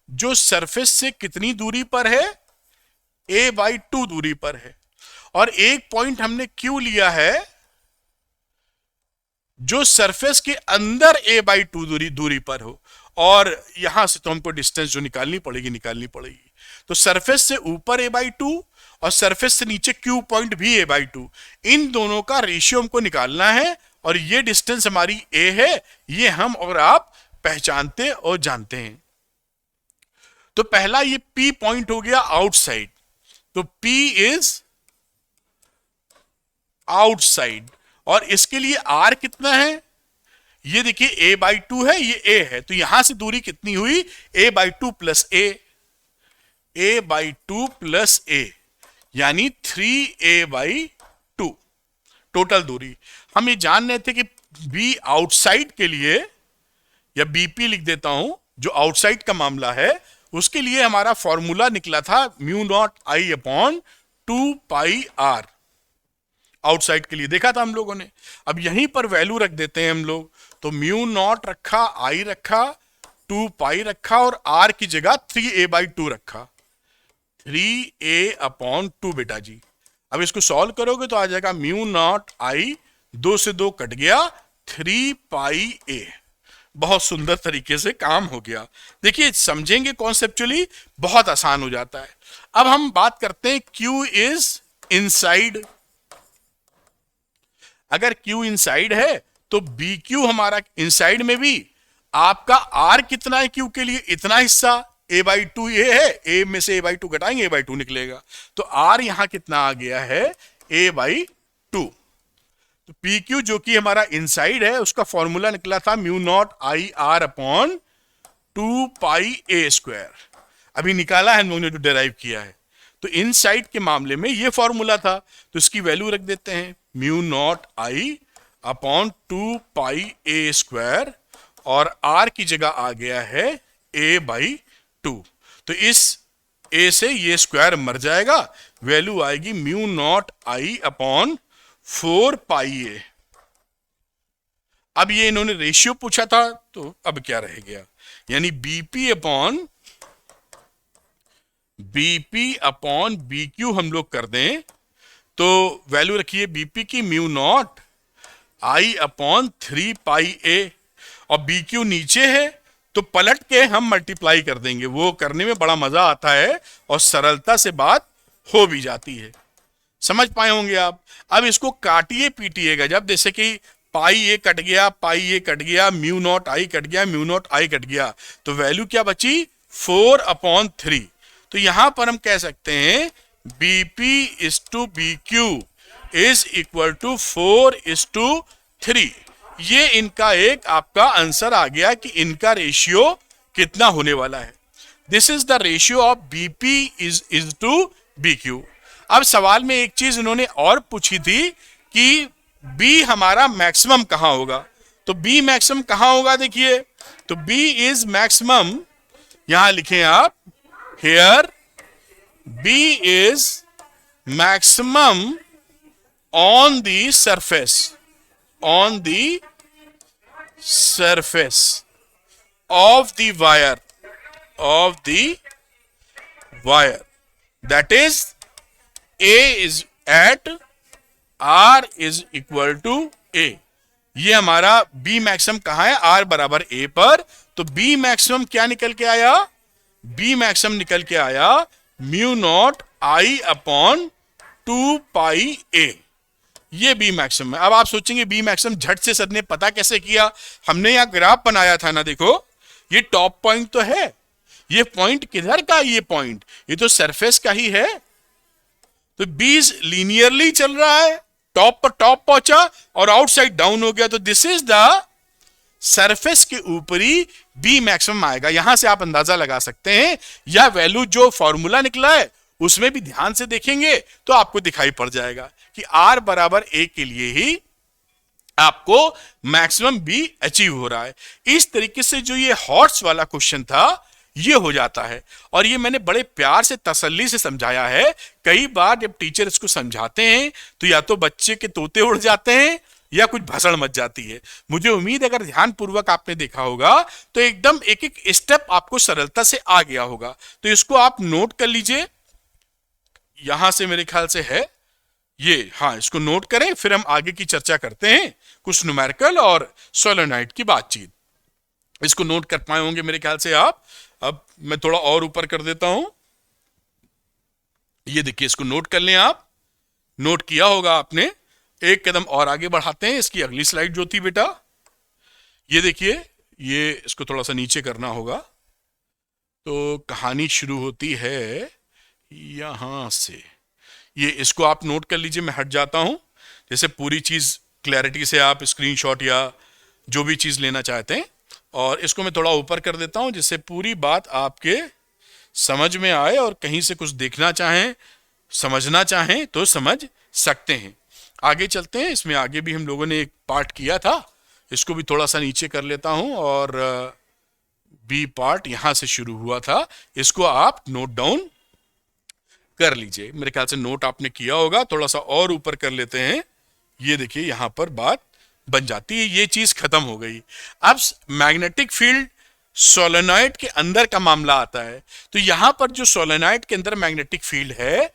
जो सरफेस से कितनी दूरी पर है? a/2 दूरी पर है। और एक पॉइंट हमने क्यू लिया है, जो सरफेस के अंदर a/2 दूरी पर हो। और यहां से तो हमको डिस्टेंस जो निकालनी पड़ेगी। तो सरफेस से ऊपर a/2 और सरफेस से नीचे Q पॉइंट भी a/2, इन दोनों का रेशियो हमको निकालना है। और ये डिस्टेंस हमारी a है, ये हम और आप पहचानते और जानते हैं। तो पहला ये P पॉइंट हो गया आउटसाइड, तो P इज आउटसाइड, और इसके लिए आर कितना है, ये देखिए ए बाई टू है, ये ए है, तो यहां से दूरी कितनी हुई, A by two plus A by two plus A, यानी 3a/2 टोटल दूरी। हम ये जान रहे थे कि बी आउटसाइड के लिए, या बीपी लिख देता हूं, जो आउटसाइड का मामला है उसके लिए हमारा फॉर्मूला निकला था mu naught I upon 2πr, outside के लिए देखा था हम लोगों ने। अब यहीं पर वैल्यू रख देते हैं हम लोग, तो म्यू नॉट रखा, आई रखा, 2π रखा और r की जगह 3a/2 रखा, 3a/2 बेटा जी। अब इसको सॉल्व करोगे तो आ जाएगा म्यू नॉट आई, 2 से 2 कट गया, 3πa। बहुत सुंदर तरीके से काम हो गया। देखिए समझेंगे कॉन्सेप्चुअली बहुत आसान हो जाता है। अब हम बात करते हैं Q इज इनसाइड। अगर Q इनसाइड है तो BQ हमारा इनसाइड में भी, आपका R कितना है Q के लिए, इतना हिस्सा a/2 ये है, a में से a/2 घटाएंगे a/2 निकलेगा, तो R यहां कितना आ गया है, a/2। तो PQ जो कि हमारा इनसाइड है उसका फॉर्मूला निकला था mu naught I R upon 2πa²। अभी निकाला है हम लोगों ने जो डेराइव किया है, तो इनसाइड के मामले में ये फॉर्मूला था, तो इसकी वैल्यू रख देते हैं mu naught I upon 2πa² और R की जगह आ गया है a/2। तो इस a से ये स्क्वायर मर जाएगा, वैल्यू आएगी mu naught I upon 4πa। अब ये इन्होंने रेशियो पूछा था, तो अब क्या रह गया, यानी बीपी अपॉन बीक्यू हम लोग कर दें, तो वैल्यू रखिए बीपी की mu naught I upon 3πa, और बीक्यू नीचे है तो पलट के हम मल्टीप्लाई कर देंगे, वो करने में बड़ा मजा आता है और सरलता से बात हो भी जाती है। समझ पाए होंगे आप। अब इसको काटिए पीटिएगा, जब जैसे कि पाई ए कट गया, पाई ए कट गया, म्यू नॉट आई कट गया, म्यू नॉट आई कट गया, तो वैल्यू क्या बची, 4/3। तो यहां पर हम कह सकते हैं BP is to BQ is equal to 4:3। ये इनका एक आपका आंसर आ गया कि इनका रेशियो कितना होने वाला है। This is the ratio of BP is to BQ। अब सवाल में एक चीज इन्होंने और पूछी थी कि B हमारा मैक्सिमम कहां होगा, तो B मैक्सिमम कहां होगा, देखिए तो B इज मैक्सिमम, यहां लिखें आप, here B is maximum on the surface, on the surface of the wire, that is A is at R is equal to A। ये हमारा B मैक्सिमम कहां है, R बराबर A पर, तो B मैक्सिमम क्या निकल के आया, B मैक्सिमम निकल के आया mu naught I upon 2πa। ये बी मैक्सिमम है। अब आप सोचेंगे बी मैक्सिमम झट से सर ने पता कैसे किया, हमने यहां ग्राफ बनाया था ना, देखो ये टॉप पॉइंट तो है, ये पॉइंट किधर का, ये पॉइंट ये तो सरफेस का ही है, तो बी लीनियरली चल रहा है, टॉप पर टॉप पहुंचा और आउटसाइड डाउन हो गया, तो दिस इज द सरफेस के ऊपरी बी मैक्सिमम आएगा। यहां से आप अंदाजा लगा सकते हैं, या वैल्यू जो फॉर्मूला निकला है उसमें भी ध्यान से देखेंगे तो आपको दिखाई पड़ जाएगा कि R बराबर A के लिए ही आपको मैक्सिमम B अचीव हो रहा है। इस तरीके से जो ये हॉर्स वाला क्वेश्चन था ये हो जाता है, और ये मैंने बड़े प्यार से तसल्ली से समझाया है। कई बार जब टीचर इसको समझाते हैं तो या तो बच्चे के तोते उड़ जाते हैं या कुछ भसड़ मच जाती है। मुझे उम्मीद अगर ध्यान पूर्वक आपने देखा होगा तो एकदम एक एक स्टेप आपको सरलता से आ गया होगा। तो इसको आप नोट कर लीजिए, यहां से मेरे ख्याल से है ये, हाँ इसको नोट करें, फिर हम आगे की चर्चा करते हैं कुछ न्यूमेरिकल और सोलेनोइड की बातचीत। इसको नोट कर पाए होंगे मेरे ख्याल से आप। अब मैं थोड़ा और ऊपर कर देता हूं, ये देखिए इसको नोट कर लें आप, नोट किया होगा आपने। एक कदम और आगे बढ़ाते हैं, इसकी अगली स्लाइड जो थी बेटा, ये देखिए, ये इसको थोड़ा सा नीचे करना होगा। तो कहानी शुरू होती है यहां से, ये इसको आप नोट कर लीजिए, मैं हट जाता हूं, जैसे पूरी चीज क्लैरिटी से आप स्क्रीनशॉट या जो भी चीज़ लेना चाहते हैं। और इसको मैं थोड़ा ऊपर कर देता हूं जिससे पूरी बात आपके समझ में आए, और कहीं से कुछ देखना चाहें, समझना चाहें तो समझ सकते हैं। आगे चलते हैं, इसमें आगे भी हम लोगों ने एक पार्ट किया था, इसको भी थोड़ा सा नीचे कर लेता हूं। और बी पार्ट यहां से शुरू हुआ था, इसको आप नोट डाउन कर लीजिए। मेरे ख्याल से नोट आपने किया होगा, थोड़ा सा और ऊपर कर लेते हैं। ये देखिए यहां पर बात बन जाती है, ये चीज खत्म हो गई। अब मैग्नेटिक फील्ड सोलेनॉइड के अंदर का मामला आता है। तो यहां पर जो सोलेनॉइड के अंदर मैग्नेटिक फील्ड है,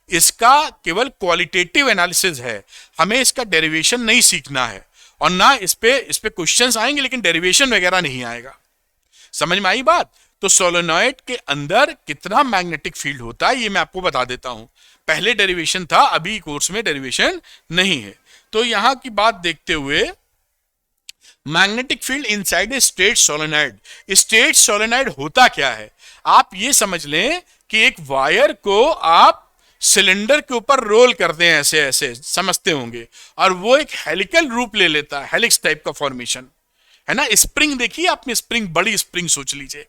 इसका केवल क्वालिटेटिव एनालिसिस है, हमें इसका डेरिवेशन नहीं सीखना है, और ना इस पे क्वेश्चंस आएंगे, लेकिन डेरिवेशन वगैरह नहीं आएगा। समझ में आई बात? तो सोलेनॉइड के अंदर कितना मैग्नेटिक फील्ड होता है ये मैं आपको बता देता हूं। पहले डेरिवेशन था, अभी कोर्स में डेरिवेशन नहीं है। तो यहां की बात देखते हुए, magnetic field inside a straight solenoid. Straight solenoid होता क्या है? आप ये समझ लें कि एक वायर को आप सिलेंडर के ऊपर रोल करते हैं, ऐसे ऐसे समझते होंगे, और वो एक हेलिकल रूप ले लेता है, हेलिक्स टाइप का फॉर्मेशन है ना। स्प्रिंग देखिए आपने, स्प्रिंग, बड़ी स्प्रिंग सोच लीजिए।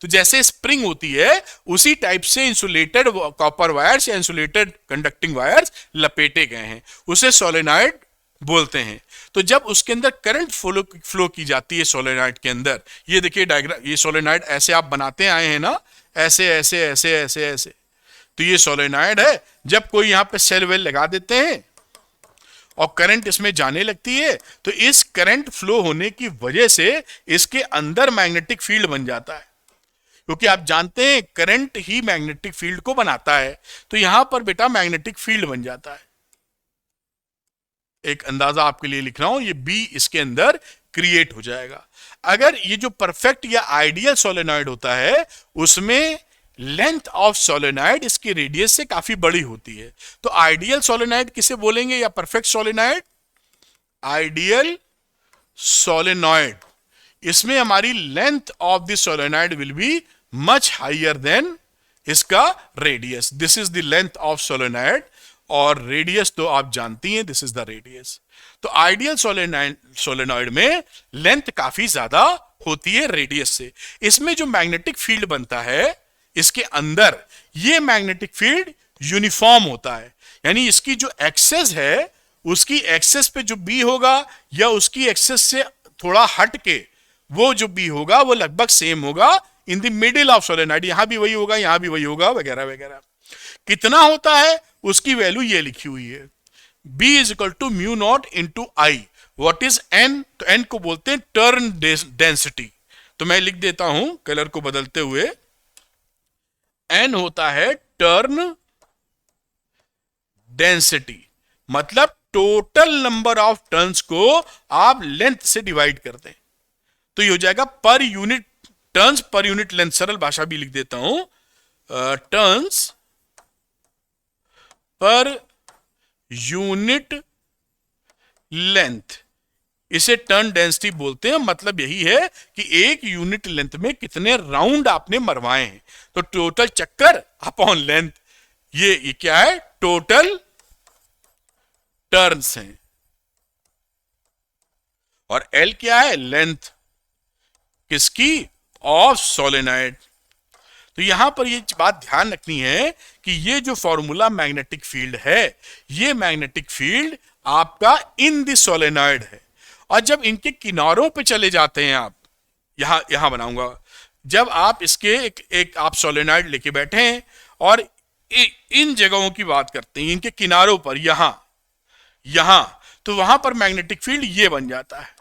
तो जैसे स्प्रिंग होती है उसी टाइप से इंसुलेटेड कॉपर वायर्स या इंसुलेटेड कंडक्टिंग वायर्स लपेटे गए हैं, उसे सोलेनॉइड बोलते हैं। तो जब उसके अंदर करंट फ्लो की जाती है सोलेनॉइड के अंदर, ये देखिए डायग्राम, ये सोलेनॉइड ऐसे आप बनाते आए हैं ना, ऐसे ऐसे ऐसे ऐसे ऐसे। तो ये सोलेनॉइड है। जब कोई यहां पे सेल वेल लगा देते हैं और करंट इसमें जाने लगती है, तो इस करंट फ्लो होने की वजह से इसके अंदर मैग्नेटिक फील्ड बन जाता है, क्योंकि आप जानते हैं करंट ही मैग्नेटिक फील्ड को बनाता है। तो यहां पर बेटा मैग्नेटिक फील्ड बन जाता है। एक अंदाजा आपके लिए लिख रहा हूं, ये बी इसके अंदर क्रिएट हो जाएगा। अगर ये जो परफेक्ट या आइडियल सोलेनॉइड होता है, उसमें लेंथ ऑफ सोलेनॉइड इसकी रेडियस से काफी बड़ी होती है। तो आइडियल सोलेनॉइड किसे बोलेंगे, या परफेक्ट सोलेनॉइड? आइडियल सोलेनॉइड, इसमें हमारी length of the solenoid will be much higher than इसका radius. This is the length of solenoid, और रेडियस तो आप जानती हैं, दिस इज द रेडियस। तो आइडियल सोलेनॉइड में लेंथ काफी ज्यादा होती है रेडियस से। इसमें जो मैग्नेटिक फील्ड बनता है इसके अंदर, ये मैग्नेटिक फील्ड यूनिफॉर्म होता है, यानी इसकी जो एक्सेस है, उसकी एक्सेस पे जो बी होगा या उसकी एक्सेस से थोड़ा हट के वो जो बी होगा वो लगभग सेम होगा in the middle of solenoid. यहां भी वही होगा, यहां भी वही होगा, वगैरह वगैरह। कितना होता है उसकी वैल्यू ये लिखी हुई है, B is equal to mu naught into I. What is N? तो N को बोलते हैं टर्न डेंसिटी। तो मैं लिख देता हूं कलर को बदलते हुए, N होता है टर्न डेंसिटी, मतलब टोटल नंबर ऑफ टर्न्स को आप लेंथ से डिवाइड कर दें, तो ये हो जाएगा per unit turns per unit length. सरल भाषा भी लिख देता हूं, टर्न्स पर यूनिट लेंथ, इसे टर्न डेंसिटी बोलते हैं। मतलब यही है कि एक यूनिट लेंथ में कितने राउंड आपने मरवाए हैं। तो टोटल चक्कर अपॉन लेंथ, ये क्या है? टोटल टर्न्स हैं। और L क्या है? लेंथ किसकी? Of solenoid. तो यहां पर ये बात ध्यान रखनी है कि ये जो फॉर्मूला मैग्नेटिक फील्ड है, ये मैग्नेटिक फील्ड आपका इन द सोलेनॉइड है। और जब इनके किनारों पे चले जाते हैं आप, यहां बनाऊंगा, जब आप इसके एक आप सोलेनॉइड लेके बैठे हैं और इन जगहों की बात करते हैं, इनके किनारों पर, यहां, तो वहां पर मैग्नेटिक फील्ड ये बन जाता है।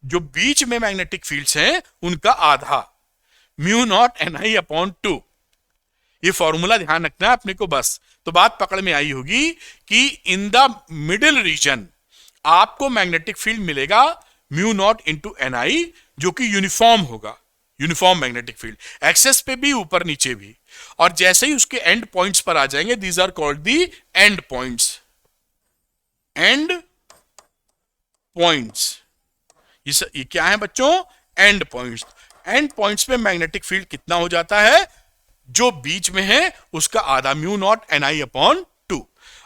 जो बीच में मैग्नेटिक फील्ड्स हैं उनका आधा, म्यू नॉट NI अपॉन 2। ये फॉर्मूला ध्यान रखना है अपने को बस। तो बात पकड़ में आई होगी कि इन द मिडिल रीजन आपको मैग्नेटिक फील्ड मिलेगा म्यू नॉट इंटू NI, जो कि यूनिफॉर्म होगा, यूनिफॉर्म मैग्नेटिक फील्ड, एक्सेस पे भी, ऊपर नीचे भी। और जैसे ही उसके एंड पॉइंट्स पर आ जाएंगे, these are called the end points. End points, ये क्या है बच्चों? End points. एंड पॉइंट्स पे मैग्नेटिक फील्ड कितना हो जाता है? जो बीच में है उसका आधा, म्यू नॉट NI अपॉन 2।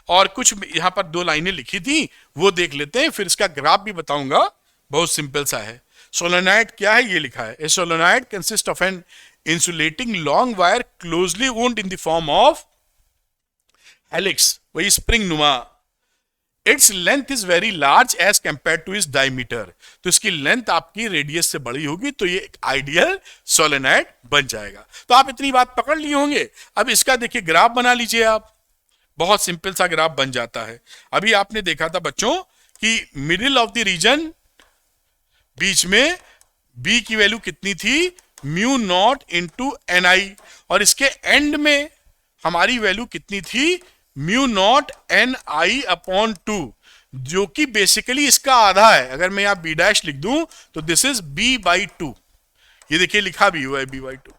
और कुछ यहाँ पर 2 लाइनें लिखी थी वो देख लेते हैं, फिर इसका ग्राफ भी बताऊंगा। बहुत सिंपल सा है। सोलेनोइड क्या है ये लिखा है, a solenoid consist of an insulating long wire closely wound in the form of helix, वही स्प्रिंग नुमा। Its length is very large as compare to its diameter, तो इसकी लेंथ आपकी रेडियस से बड़ी होगी, तो ये एक आइडियल सोलेनोइड बन जाएगा। तो आप इतनी बात पकड़ लिए होंगे। अब इसका देखिए ग्राफ बना लीजिए आप, बहुत सिंपल सा ग्राफ बन जाता है। अभी आपने देखा था बच्चों कि मिडिल ऑफ द रीजन, बीच में बी की वैल्यू कितनी थी, म्यू नॉट इंटू एन आई, और इसके एंड में हमारी वैल्यू कितनी थी, mu naught N I upon 2, जो कि बेसिकली इसका आधा है। अगर मैं यहां बी डैश लिख दूं तो दिस इज बी बाई 2, ये देखिए लिखा भी हुआ है बी बाई 2,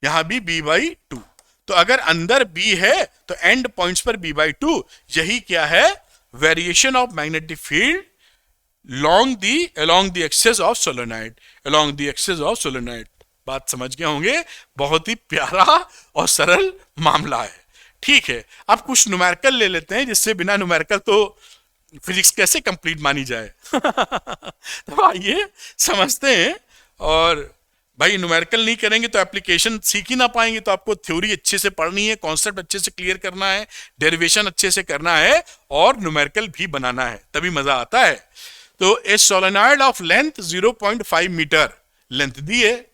यहां भी बी बाई 2। तो अगर अंदर बी है तो एंड पॉइंट्स पर बी बाई 2, यही क्या है, variation of magnetic field along the axis of solenoid, along the axis of solenoid। बात समझ गए होंगे, बहुत ही प्यारा और सरल मामला है। ठीक है, अब कुछ न्यूमेरिकल ले लेते हैं, जिससे बिना न्यूमेरिकल तो फिजिक्स कैसे कंप्लीट मानी जाए। तो आइए समझते हैं। और भाई न्यूमेरिकल नहीं करेंगे तो एप्लीकेशन सीख ही ना पाएंगे, तो आपको थ्योरी अच्छे से पढ़नी है, कॉन्सेप्ट अच्छे से क्लियर करना है, डेरिवेशन अच्छे से करना है और न्यूमेरिकल भी बनाना है, तभी मजा आता है। तो a solenoid of length 0.5 metre length दी है,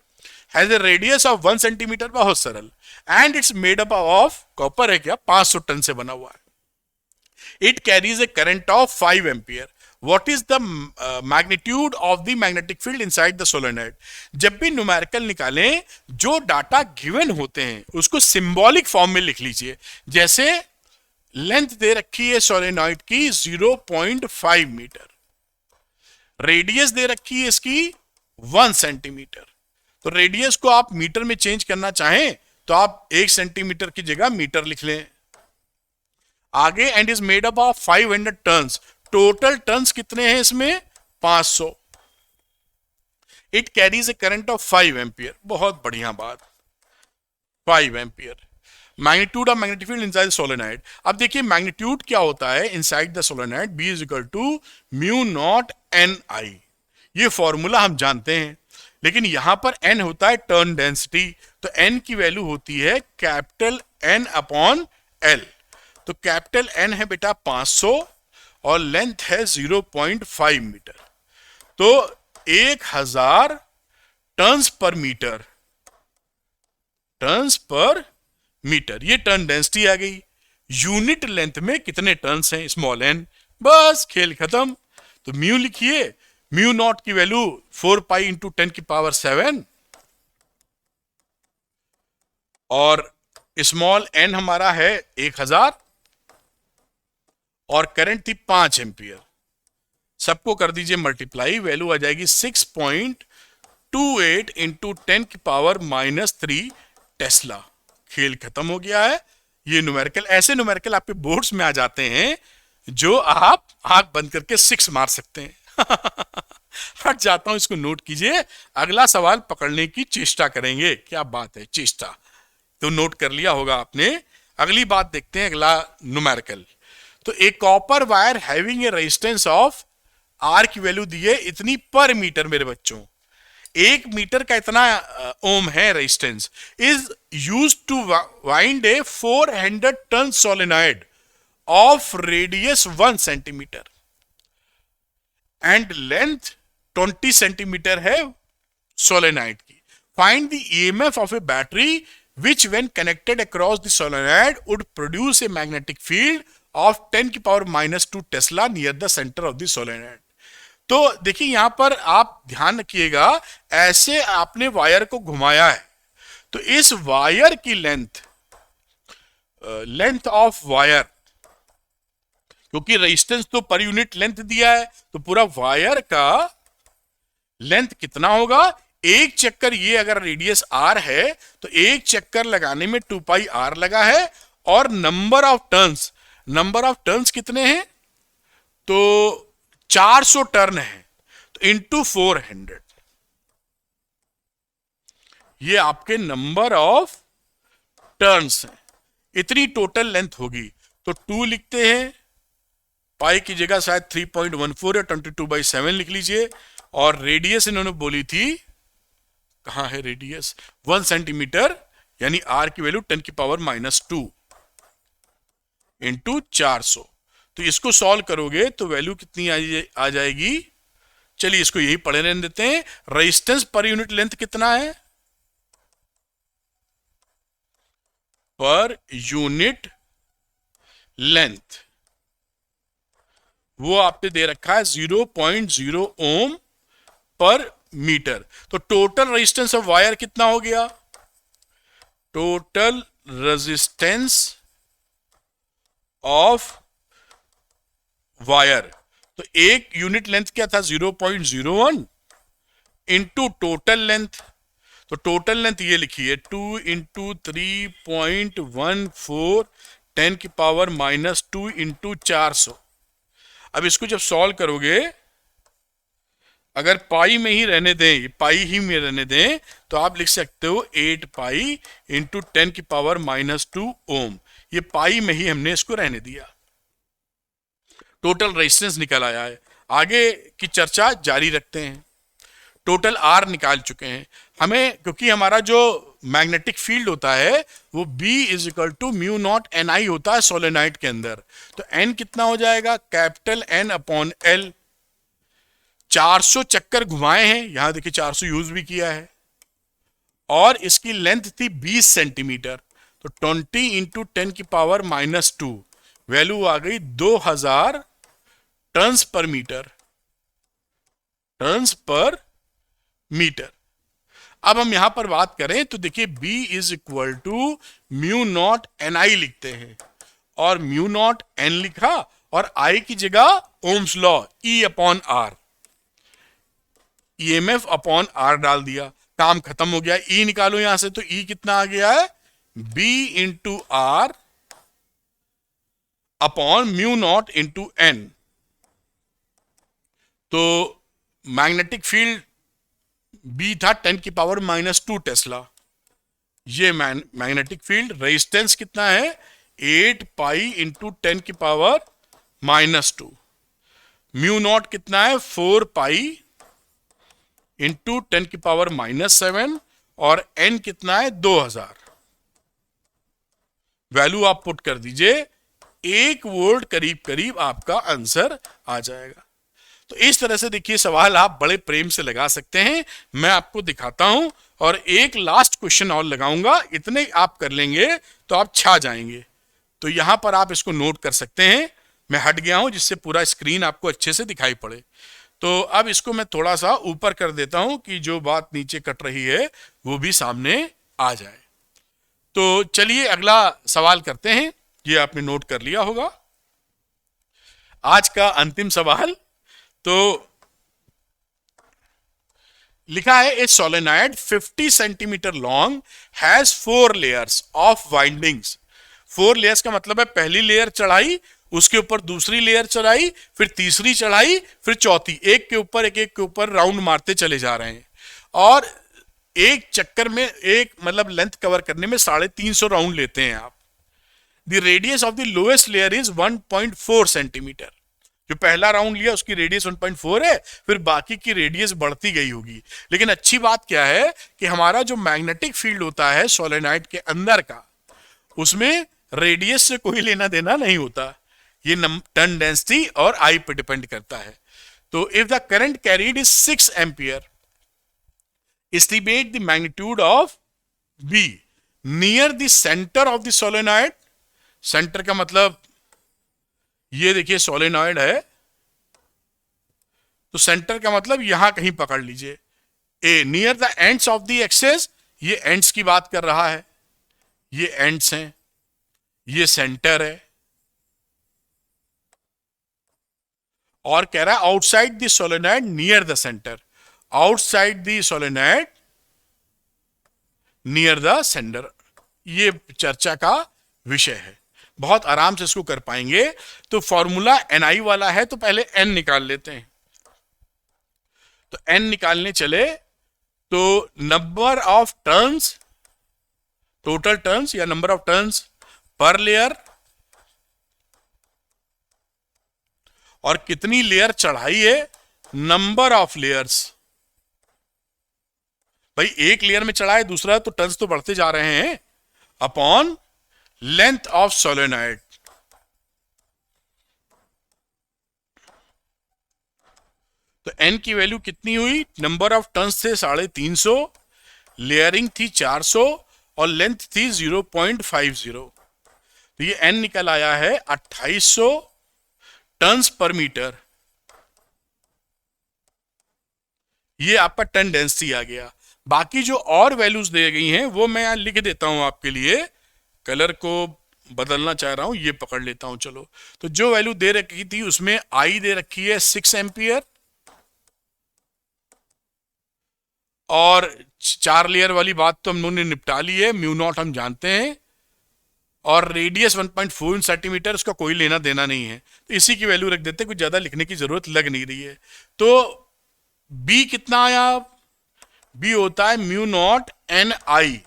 has a radius of 1 centimetre, बहुत सरल, and its made up of copper है क्या, 500 टन से बना हुआ है। It carries a current of 5 ampere. What is the magnitude of the magnetic field inside the solenoid. जब भी न्यूमेरिकल निकालें, जो डाटा गिवन होते हैं उसको सिंबॉलिक फॉर्म में लिख लीजिए। जैसे लेंथ दे रखी है सोलेनॉइड की 0.5 मीटर, रेडियस दे रखी है इसकी 1 सेंटीमीटर, तो रेडियस को आप मीटर में चेंज करना चाहें तो आप 1 सेंटीमीटर की जगह मीटर लिख लें। आगे and is made up of 500 turns, total turns कितने हैं इसमें, 500। It carries a current of 5 ampere, बहुत बढ़िया बात, 5 ampere. Magnitude of magnetic field inside solenoid. अब देखिए मैग्नीट्यूड क्या होता है inside the solenoid, B is equal to mu naught N I, ये फॉर्मूला हम जानते हैं। लेकिन यहां पर n होता है टर्न डेंसिटी, तो n की वैल्यू होती है कैपिटल N अपॉन L। तो कैपिटल N है बेटा 500 और लेंथ है 0.5 मीटर, तो 1000 turns per metre, turns per metre, ये टर्न डेंसिटी आ गई। यूनिट लेंथ में कितने टर्न्स हैं, स्मॉल n, बस खेल खत्म। तो म्यू लिखिए, म्यू नॉट की वैल्यू 4 पाई इंटू 10 की पावर 7 और स्मॉल n हमारा है 1000 और करंट थी 5 एम्पियर। सबको कर दीजिए मल्टीप्लाई, वैल्यू आ जाएगी 6.28 इंटू 10 की पावर -3 टेस्ला। खेल खत्म हो गया है। ये न्यूमेरिकल, ऐसे न्यूमेरिकल आपके बोर्ड्स में आ जाते हैं जो आप आंख बंद करके 6 मार सकते हैं। हट जाता हूं, इसको नोट कीजिए, अगला सवाल पकड़ने की चेष्टा करेंगे। क्या बात है, चेष्टा तो नोट कर लिया होगा आपने। अगली बात देखते हैं, अगला न्यूमेरिकल। तो एक copper wire having a resistance of R की वैल्यू दी है इतनी पर मीटर, मेरे बच्चों 1 मीटर का इतना ओम है resistance, is used to wind a 400 turn solenoid of radius 1 centimetre and length 20 centimetre है सोलेनॉइड की। Find the EMF of a battery which when connected across the solenoid would produce a magnetic field of 10 की power -2 Tesla near the center of the solenoid। तो देखिए यहां पर आप ध्यान रखिएगा, ऐसे आपने वायर को घुमाया है तो इस वायर की लेंथ ऑफ वायर, क्योंकि रेजिस्टेंस तो पर यूनिट लेंथ दिया है, तो पूरा वायर का लेंथ कितना होगा, एक चक्कर, ये अगर रेडियस r है तो एक चक्कर लगाने में 2 पाई r लगा है, और नंबर ऑफ टर्न्स कितने हैं, तो 400 टर्न है, तो इंटू 400, ये आपके नंबर ऑफ टर्न्स हैं, इतनी टोटल लेंथ होगी। तो 2 लिखते हैं, पाई की जगह शायद 3.14 या 22/7 लिख लीजिए। और रेडियस इन्होंने बोली थी, कहां है रेडियस, 1 सेंटीमीटर, यानी आर की वैल्यू 10⁻⁻2 इंटू 400। तो इसको सॉल्व करोगे तो वैल्यू कितनी आ जाएगी, चलिए इसको यही पढ़े रहने देते हैं। रेजिस्टेंस पर यूनिट लेंथ कितना है, पर यूनिट लेंथ, वो आपने दे रखा है 0.0 ओम पर मीटर। तो टोटल रेजिस्टेंस ऑफ वायर कितना हो गया, टोटल रेजिस्टेंस ऑफ वायर, तो एक यूनिट लेंथ क्या था 0.01 इंटू टोटल लेंथ। तो टोटल लेंथ ये लिखिए 2 इंटू 3.14 10⁻⁻2 इंटू 400। अब इसको जब सॉल्व करोगे, अगर पाई में ही रहने दें, पाई ही में रहने दें, तो आप लिख सकते हो 8 पाई इंटू 10⁻⁻2 ओम। ये पाई में ही हमने इसको रहने दिया, टोटल रेजिस्टेंस निकल आया है। आगे की चर्चा जारी रखते हैं। टोटल आर निकाल चुके हैं हमें, क्योंकि हमारा जो मैग्नेटिक फील्ड होता है वो B = μ0 Ni होता है सोलेनाइड के अंदर। तो N कितना हो जाएगा, कैपिटल N/L। 400 चक्कर घुमाए हैं, यहां देखिए 400 यूज भी किया है, और इसकी लेंथ थी 20 सेंटीमीटर। तो 20 इंटू 10⁻⁻2 वैल्यू आ गई 2000 टन्स पर मीटर, टन्स पर मीटर। अब हम यहां पर बात करें तो देखिए B = μ0 Ni लिखते हैं, और μ0 N लिखा, और I की जगह Ohm's law E/R, EMF upon R डाल दिया, काम खत्म हो गया। E निकालो यहां से, तो E कितना आ गया है, B into R upon μ0 into N। तो मैग्नेटिक फील्ड B था 10⁻⁻2 टेस्ला। ये मैग्नेटिक फील्ड, रेजिस्टेंस कितना है 8 पाई इंटू 10⁻⁻2, μ0 कितना है 4 पाई इंटू 10⁻⁻7, और N कितना है 2000। वैल्यू आप पुट कर दीजिए, 1 वोल्ट करीब करीब आपका आंसर आ जाएगा। तो इस तरह से देखिए सवाल आप बड़े प्रेम से लगा सकते हैं। मैं आपको दिखाता हूं, और एक लास्ट क्वेश्चन और लगाऊंगा, इतने आप कर लेंगे तो आप छा जाएंगे। तो यहां पर आप इसको नोट कर सकते हैं। मैं हट गया हूं जिससे पूरा स्क्रीन आपको अच्छे से दिखाई पड़े। तो अब इसको मैं थोड़ा सा ऊपर कर देता हूं कि जो बात नीचे कट रही है वो भी सामने आ जाए। तो चलिए अगला सवाल करते हैं। ये आपने नोट कर लिया होगा आज का अंतिम सवाल। तो लिखा है ए solenoid 50 centimetre long has 4 layers of windings. 4 layers का मतलब है पहली लेयर चढ़ाई, उसके ऊपर दूसरी लेयर चढ़ाई, फिर तीसरी चढ़ाई, फिर चौथी, एक के ऊपर एक के ऊपर राउंड मारते चले जा रहे हैं। और एक चक्कर में एक मतलब लेंथ कवर करने में 350 राउंड लेते हैं आप। The radius of the lowest layer is 1.4 centimetre. जो पहला राउंड लिया उसकी रेडियस 1.4 है, फिर बाकी की रेडियस बढ़ती गई होगी। लेकिन अच्छी बात क्या है कि हमारा जो मैग्नेटिक फील्ड होता है सोलेनॉइड के अंदर का, उसमें रेडियस से कोई लेना देना नहीं होता। ये टर्न डेंसिटी और आई पे डिपेंड करता है। तो if the current carried is 6 ampere, estimate the magnitude of be near the centre of the solenoid. Centre का मतलब ये देखिए सोलेनॉइड है, तो सेंटर का मतलब यहां कहीं पकड़ लीजिए। A near the ends of the axis, ये एंड्स की बात कर रहा है, ये एंड्स हैं, ये सेंटर है। और कह रहा है outside the solenoid near the centre, outside the solenoid near the centre. ये चर्चा का विषय है, बहुत आराम से इसको कर पाएंगे। तो फॉर्मूला Ni वाला है, तो पहले N निकाल लेते हैं। तो N निकालने चले तो number of turns, total turns या number of turns per layer और कितनी लेयर चढ़ाई है, नंबर ऑफ लेयर्स। भाई एक लेयर में चढ़ा है, दूसरा तो टर्न्स तो बढ़ते जा रहे हैं, अपॉन लेंथ ऑफ सोलेनॉइड। तो n की वैल्यू कितनी हुई, नंबर ऑफ टर्न्स थे 350, लेयरिंग थी 400 और लेंथ थी 0.50। तो ये n निकल आया है 2800 टन्स पर मीटर। ये आपका टन डेंसिटी आ गया। बाकी जो और वैल्यूज दे गई हैं वो मैं यहां लिख देता हूं आपके लिए, कलर को बदलना चाह रहा हूं, ये पकड़ लेता हूं। चलो, तो जो वैल्यू दे रखी थी उसमें आई दे रखी है 6 एम्पियर, और 4 लेयर वाली बात तो हम लोगों ने निपटा ली है, म्यू नॉट हम जानते हैं, और रेडियस 1.4 सेंटीमीटर, उसका कोई लेना देना नहीं है, तो इसी की वैल्यू रख देते हैं, कुछ ज्यादा लिखने की जरूरत लग नहीं रही है। तो बी कितना आया, बी होता है म्यू नॉट एन आई।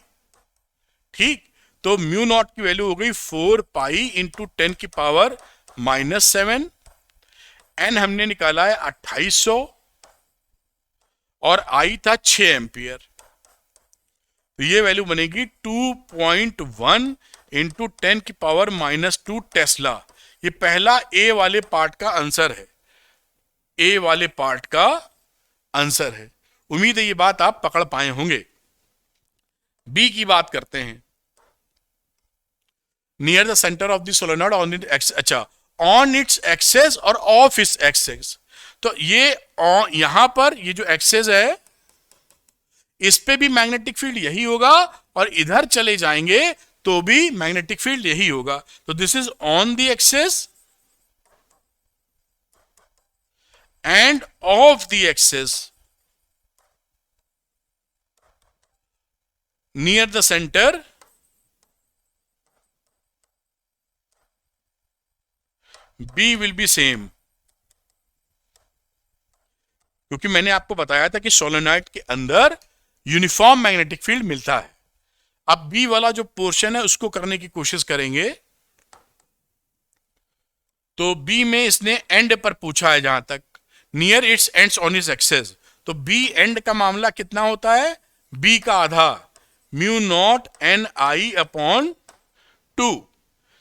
ठीक, तो म्यू नॉट की वैल्यू हो गई 4 पाई इंटू 10 की पावर -7। एन हमने निकाला है 2800 और आई था 6 एम्पियर। तो ये वैल्यू बनेगी 2.1 इंटू 10 की पावर -2 टेस्ला। ये पहला ए वाले पार्ट का आंसर है, ए वाले पार्ट का आंसर है। उम्मीद है ये बात आप पकड़ पाए होंगे। बी की बात करते हैं, near the centre of the solenoid on it x, अच्छा, ऑन इट्स एक्सेस और ऑफ इट्स एक्सेस। तो ये यहां पर ये जो एक्सेस है इस पे भी मैग्नेटिक फील्ड यही होगा, और इधर चले जाएंगे तो भी मैग्नेटिक फील्ड यही होगा। तो this is on the axis end of the axis near the centre B will be same, क्योंकि मैंने आपको बताया था कि सोलेनॉइड के अंदर यूनिफॉर्म मैग्नेटिक फील्ड मिलता है। अब बी वाला जो पोर्शन है उसको करने की कोशिश करेंगे। तो बी में इसने एंड पर पूछा है, जहां तक near it's ends on its axis, तो बी एंड का मामला कितना होता है, बी का आधा mu naught N I upon 2।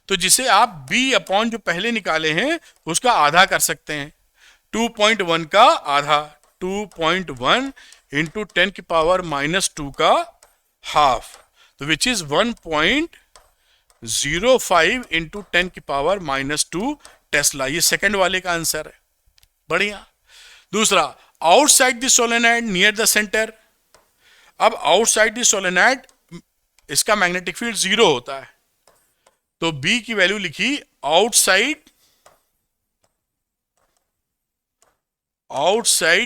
तो जिसे आप बी अपॉन जो पहले निकाले हैं उसका आधा कर सकते हैं, 2.1 का आधा, 2.1 इंटू 10 की पावर -2 का हाफ, तो विच इज 1.05 इंटू 10 की पावर -2 टेस्ला। ये सेकंड वाले का आंसर है। बढ़िया। दूसरा, outside the solenoid near the centre. अब आउटसाइड द सोलेनॉइड इसका मैग्नेटिक फील्ड 0 होता है, तो बी की वैल्यू लिखी outside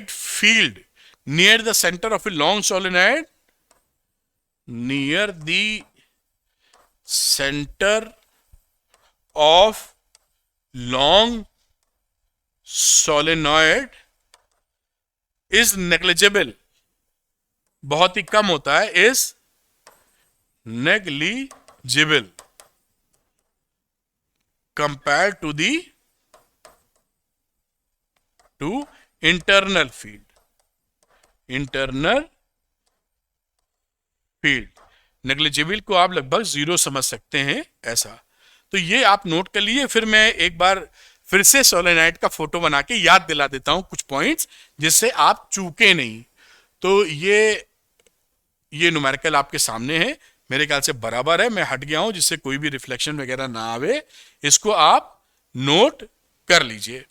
field near the centre of a long solenoid, near the centre of long solenoid is negligible, बहुत ही कम होता है, is negligible compare to internal field. Negligible को आप लगभग 0 समझ सकते हैं, ऐसा। तो ये आप नोट कर लिए। फिर मैं एक बार फिर से सोलेनॉइड का फोटो बना के याद दिला देता हूं कुछ पॉइंट्स, जिससे आप चूके नहीं। तो ये न्यूमेरिकल आपके सामने है, मेरे ख्याल से बराबर है, मैं हट गया हूं जिससे कोई भी रिफ्लेक्शन वगैरह ना आवे। इसको आप नोट कर लीजिए।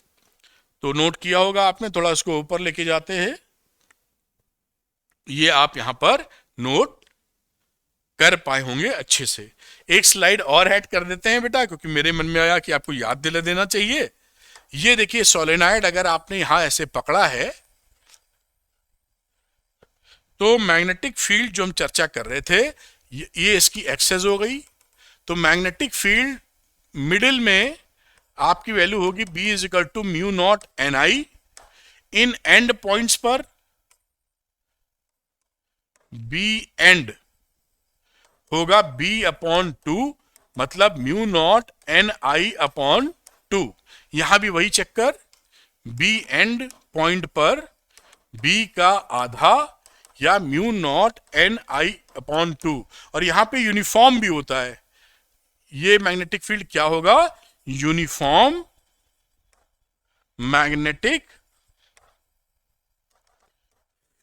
तो नोट किया होगा आपने, थोड़ा इसको ऊपर लेके जाते हैं, ये आप यहां पर नोट कर पाए होंगे अच्छे से। एक स्लाइड और ऐड कर देते हैं बेटा, क्योंकि मेरे मन में आया कि आपको याद दिला देना चाहिए। ये देखिए सोलेनॉइड अगर आपने यहां ऐसे पकड़ा है, तो मैग्नेटिक फील्ड जो हम चर्चा कर रहे थे ये इसकी एक्सेस हो गई। तो मैग्नेटिक फील्ड मिडिल में आपकी वैल्यू होगी B is equal to mu naught N I. In end points पर B एंड होगा B अपॉन 2, मतलब mu naught N I upon 2। यहां भी वही चक्कर, बी एंड पॉइंट पर बी का आधा या mu naught N I upon 2, और यहां पे यूनिफॉर्म भी होता है। ये मैग्नेटिक फील्ड क्या होगा? Uniform magnetic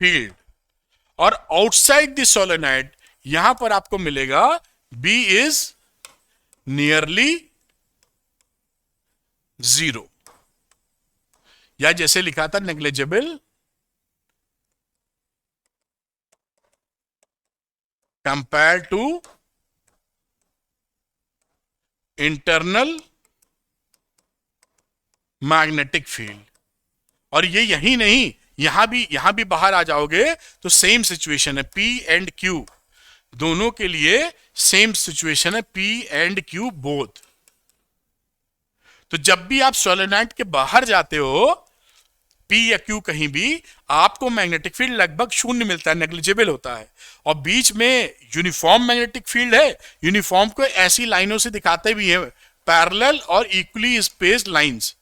field. और आउटसाइड द सोलेनोइड यहां पर आपको मिलेगा बी इज नियरली 0, या जैसे लिखा था negligible compare to internal magnetic field. और ये यही नहीं, यहां भी बाहर आ जाओगे तो सेम सिचुएशन है, पी एंड क्यू दोनों के लिए सेम सिचुएशन है, पी एंड क्यू बोथ। तो जब भी आप सोलेनोइड के बाहर जाते हो, पी या क्यू कहीं भी, आपको मैग्नेटिक फील्ड लगभग शून्य मिलता है, नेग्लिजिबल होता है। और बीच में यूनिफॉर्म मैग्नेटिक फील्ड है। यूनिफॉर्म को ऐसी लाइनों से दिखाते भी है, पैरेलल और equally spaced lines.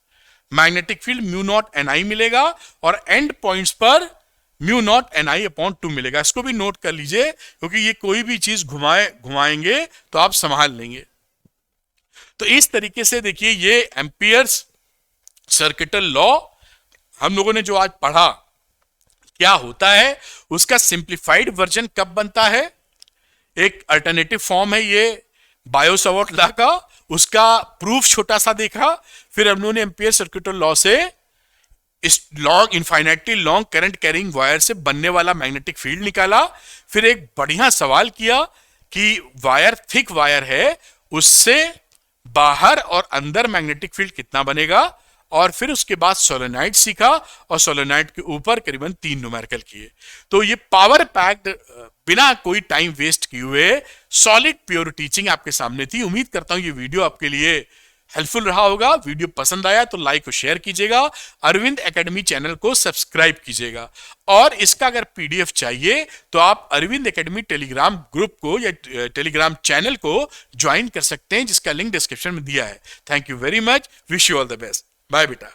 Magnetic field mu naught N I मिलेगा और एंड पॉइंट्स पर mu naught N I upon 2 मिलेगा। इसको भी नोट कर लीजिए, क्योंकि ये कोई भी चीज घुमाएंगे तो आप संभाल लेंगे। तो इस तरीके से देखिए, ये एम्पियर्स सर्किटल लॉ हम लोगों ने जो आज पढ़ा क्या होता है, उसका सिंप्लीफाइड वर्जन कब बनता है। एक अल्टरनेटिव फॉर्म है ये बायो-सावर्ट लॉ का, उसका प्रूफ छोटा सा देखा। फिर हम लोगों ने एम्पियर सर्किटल लॉ से इस long infinitely long current carrying wire से बनने वाला मैग्नेटिक फील्ड निकाला। फिर एक बढ़िया सवाल किया कि वायर थिक वायर है, उससे बाहर और अंदर मैग्नेटिक फील्ड कितना बनेगा। और फिर उसके बाद सोलेनोइड सीखा और सोलेनोइड के ऊपर करीबन 3 न्यूमेरिकल किए। तो ये पावर पैक्ड, बिना कोई टाइम वेस्ट किए हुए सॉलिड प्योर टीचिंग आपके सामने थी। उम्मीद करता हूं ये वीडियो आपके लिए हेल्पफुल रहा होगा। वीडियो पसंद आया तो लाइक और शेयर कीजिएगा, अरविंद एकेडमी चैनल को सब्सक्राइब कीजिएगा। और इसका अगर पीडीएफ चाहिए तो आप अरविंद एकेडमी टेलीग्राम ग्रुप को या टेलीग्राम चैनल को ज्वाइन कर सकते हैं, जिसका लिंक डिस्क्रिप्शन में दिया है। Thank you very much, wish you all the best, bye बेटा।